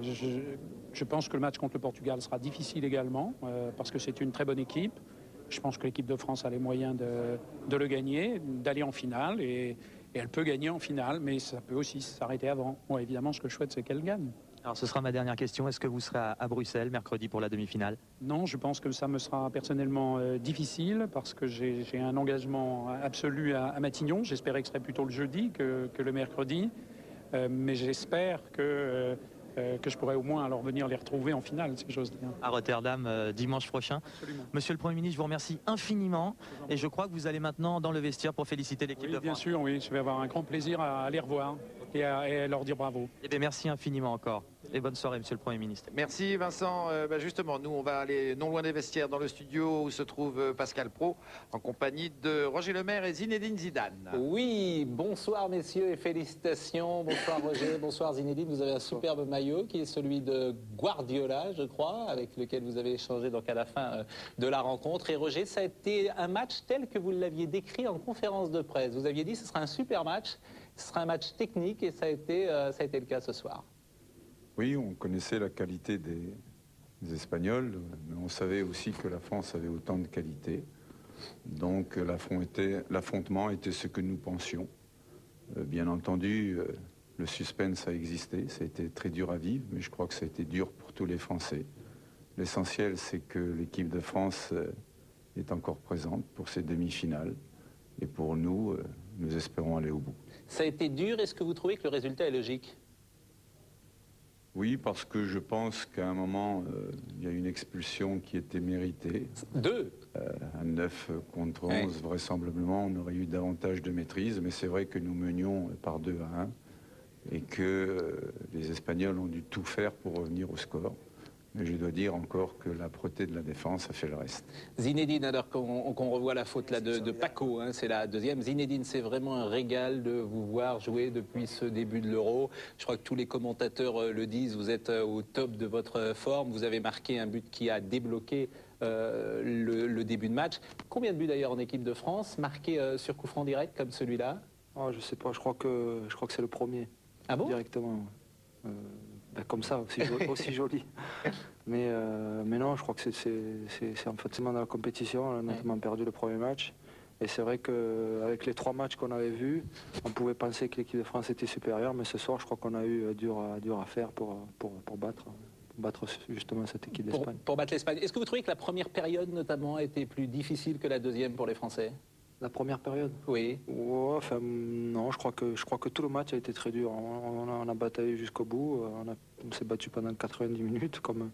Je pense que le match contre le Portugal sera difficile également, parce que c'est une très bonne équipe. Je pense que l'équipe de France a les moyens de le gagner, d'aller en finale. Et elle peut gagner en finale, mais ça peut aussi s'arrêter avant. Bon, évidemment, ce que je souhaite, c'est qu'elle gagne. Alors ce sera ma dernière question. Est-ce que vous serez à Bruxelles mercredi pour la demi-finale? Non, je pense que ça me sera personnellement difficile parce que j'ai un engagement absolu à Matignon. J'espérais que ce serait plutôt le jeudi que le mercredi. Mais j'espère que je pourrai au moins alors venir les retrouver en finale, si j'ose dire. À Rotterdam dimanche prochain. Absolument. Monsieur le Premier ministre, je vous remercie infiniment. Et je crois que vous allez maintenant dans le vestiaire pour féliciter l'équipe de France. Bien sûr, oui. Je vais avoir un grand plaisir à les revoir et à leur dire bravo. Eh bien, merci infiniment encore. Et bonne soirée, Monsieur le Premier ministre. Merci Vincent. Justement, nous on va aller non loin des vestiaires dans le studio où se trouve Pascal Praud en compagnie de Roger Lemaire et Zinedine Zidane. Oui, bonsoir messieurs et félicitations. Bonsoir Roger, bonsoir Zinedine. Vous avez un superbe maillot qui est celui de Guardiola, je crois, avec lequel vous avez échangé donc à la fin de la rencontre. Et Roger, ça a été un match tel que vous l'aviez décrit en conférence de presse. Vous aviez dit que ce sera un super match, ce sera un match technique et ça a été le cas ce soir. Oui, on connaissait la qualité des Espagnols, mais on savait aussi que la France avait autant de qualité. Donc l'affrontement était ce que nous pensions. Bien entendu, le suspense a existé, ça a été très dur à vivre, mais je crois que ça a été dur pour tous les Français. L'essentiel, c'est que l'équipe de France est encore présente pour ces demi-finales. Et pour nous, nous espérons aller au bout. Ça a été dur, est-ce que vous trouvez que le résultat est logique ? Oui, parce que je pense qu'à un moment, il y a une expulsion qui était méritée. 2 à 9 contre 11, oui. Vraisemblablement, on aurait eu davantage de maîtrise, mais c'est vrai que nous menions par 2-1 et que les Espagnols ont dû tout faire pour revenir au score. Mais je dois dire encore que l'âpreté de la défense a fait le reste. Zinedine, alors qu'on revoit la faute là de Paco, hein, c'est la deuxième. Zinedine, c'est vraiment un régal de vous voir jouer depuis ce début de l'Euro. Je crois que tous les commentateurs le disent, vous êtes au top de votre forme. Vous avez marqué un but qui a débloqué le début de match. Combien de buts d'ailleurs en équipe de France, marqués sur coup franc direct comme celui-là? Oh, je sais pas, je crois que c'est le premier. Ah bon? Directement. Comme ça, aussi joli. Mais non, je crois que c'est en fait dans la compétition. On a notamment perdu le premier match. Et c'est vrai qu'avec les 3 matchs qu'on avait vus, on pouvait penser que l'équipe de France était supérieure. Mais ce soir, je crois qu'on a eu dur à faire pour battre justement cette équipe d'Espagne. Pour battre l'Espagne. Est-ce que vous trouvez que la première période, notamment, a été plus difficile que la deuxième pour les Français? La première période? Oui. Ouais, enfin, non, je crois que tout le match a été très dur. On a bataillé jusqu'au bout. On s'est battu pendant 90 minutes comme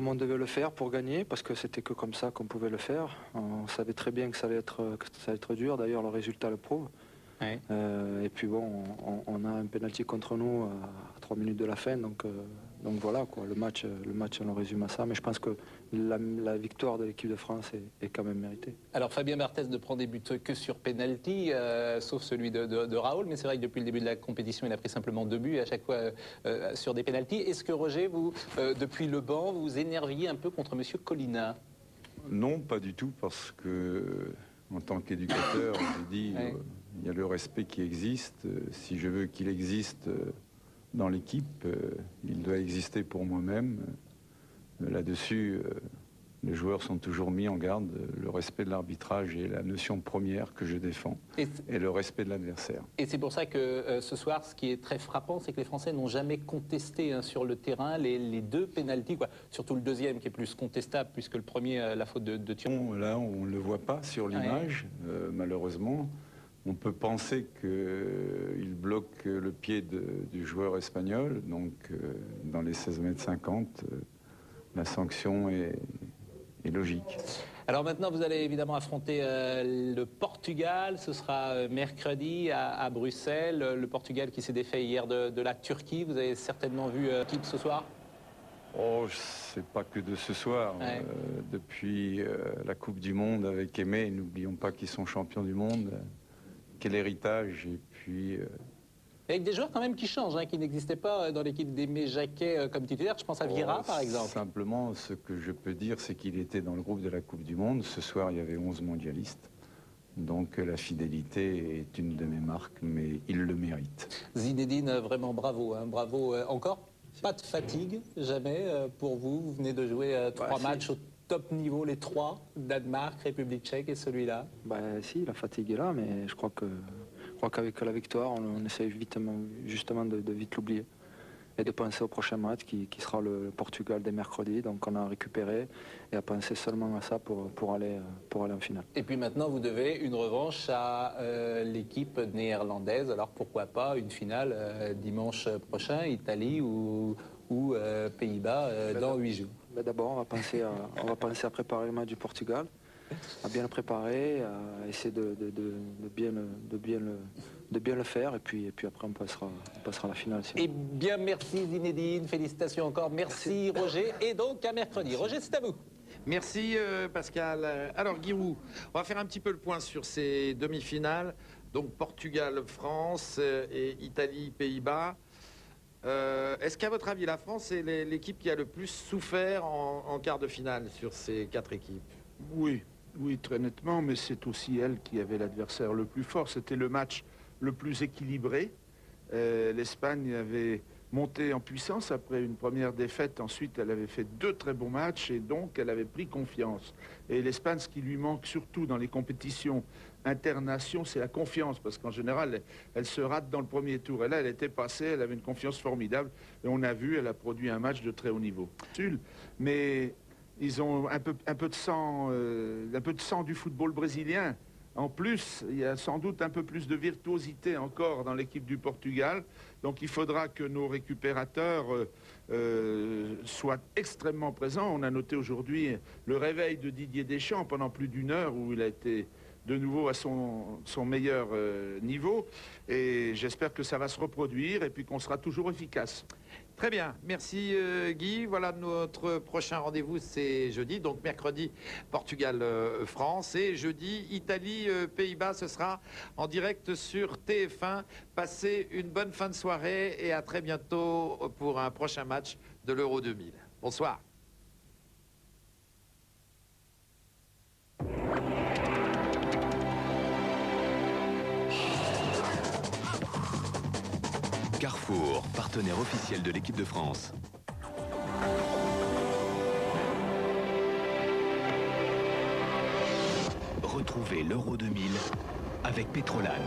on devait le faire pour gagner, parce que c'était que comme ça qu'on pouvait le faire. On savait très bien que ça allait être dur. D'ailleurs, le résultat le prouve. Ouais. Et puis bon, on a un penalty contre nous à 3 minutes de la fin, donc voilà quoi. Le match on le résume à ça, mais je pense que la victoire de l'équipe de France est quand même méritée. Alors Fabien Barthez ne prend des buts que sur penalty, sauf celui de Raoul, mais c'est vrai que depuis le début de la compétition, il a pris simplement 2 buts à chaque fois sur des penalties. Est-ce que Roger, vous, depuis le banc, vous énerviez un peu contre Monsieur Colina? Non, pas du tout, parce que en tant qu'éducateur, j'ai dit, ouais. Il y a le respect qui existe. Si je veux qu'il existe dans l'équipe, il doit exister pour moi-même. Là-dessus, les joueurs sont toujours mis en garde. Le respect de l'arbitrage est la notion première que je défends, et le respect de l'adversaire. Et c'est pour ça que ce soir, ce qui est très frappant, c'est que les Français n'ont jamais contesté sur le terrain les 2 pénaltys, surtout le deuxième qui est plus contestable, puisque le premier, la faute de Thuram. Là, on ne le voit pas sur l'image, malheureusement. On peut penser qu'il bloque le pied du joueur espagnol, donc dans les 16,50 m, la sanction est logique. Alors maintenant, vous allez évidemment affronter le Portugal. Ce sera mercredi à Bruxelles. Le Portugal qui s'est défait hier de la Turquie. Vous avez certainement vu l'équipe ce soir? Oh, c'est pas que de ce soir. Ouais. Depuis la Coupe du Monde avec Aimé, n'oublions pas qu'ils sont champions du monde. Quel héritage, et puis... Avec des joueurs quand même qui changent, qui n'existaient pas dans l'équipe d'Aimé Jacquet comme titulaire. Je pense à Vieira, par exemple. Simplement, ce que je peux dire, c'est qu'il était dans le groupe de la Coupe du Monde. Ce soir, il y avait 11 mondialistes. Donc la fidélité est une de mes marques, mais il le mérite. Zinedine, vraiment bravo. Bravo encore. Pas de fatigue, jamais, pour vous. Vous venez de jouer 3 matchs au top niveau, les 3, Danemark, République tchèque et celui-là. Si, la fatigue est là, mais je crois qu'avec la victoire, on essaye justement de vite l'oublier et de penser au prochain match qui sera le Portugal dès mercredi. Donc on a récupéré et à penser seulement à ça pour aller en finale. Et puis maintenant, vous devez une revanche à l'équipe néerlandaise. Alors pourquoi pas une finale dimanche prochain, Italie ou Pays-Bas dans 8 jours. D'abord, on va penser à préparer le match du Portugal, à bien le préparer, à essayer de bien le faire, et puis après on passera à la finale. Eh bien, merci Zinedine, félicitations encore, merci Roger, et donc à mercredi. Merci. Roger, c'est à vous. Merci Pascal. Alors Giroud, on va faire un petit peu le point sur ces demi-finales, donc Portugal-France et Italie-Pays-Bas. Est-ce qu'à votre avis, la France est l'équipe qui a le plus souffert en quart de finale sur ces 4 équipes? Oui, très nettement, mais c'est aussi elle qui avait l'adversaire le plus fort. C'était le match le plus équilibré. L'Espagne avait monté en puissance après une première défaite. Ensuite, elle avait fait 2 très bons matchs et donc elle avait pris confiance. Et l'Espagne, ce qui lui manque surtout dans les compétitions internationales, c'est la confiance, parce qu'en général, elle se rate dans le premier tour. Et là, elle était passée, elle avait une confiance formidable. Et on a vu, elle a produit un match de très haut niveau. Mais ils ont un peu de sang du football brésilien. En plus, il y a sans doute un peu plus de virtuosité encore dans l'équipe du Portugal. Donc il faudra que nos récupérateurs soient extrêmement présents. On a noté aujourd'hui le réveil de Didier Deschamps pendant plus d'1 heure où il a été de nouveau à son meilleur niveau. Et j'espère que ça va se reproduire et puis qu'on sera toujours efficace. Très bien, merci Guy. Voilà, notre prochain rendez-vous, c'est jeudi. Donc mercredi, Portugal-France. Et jeudi, Italie-Pays-Bas. Ce sera en direct sur TF1. Passez une bonne fin de soirée et à très bientôt pour un prochain match de l'Euro 2000. Bonsoir. Carrefour, partenaire officiel de l'équipe de France. Retrouvez l'Euro 2000 avec Pétrolane.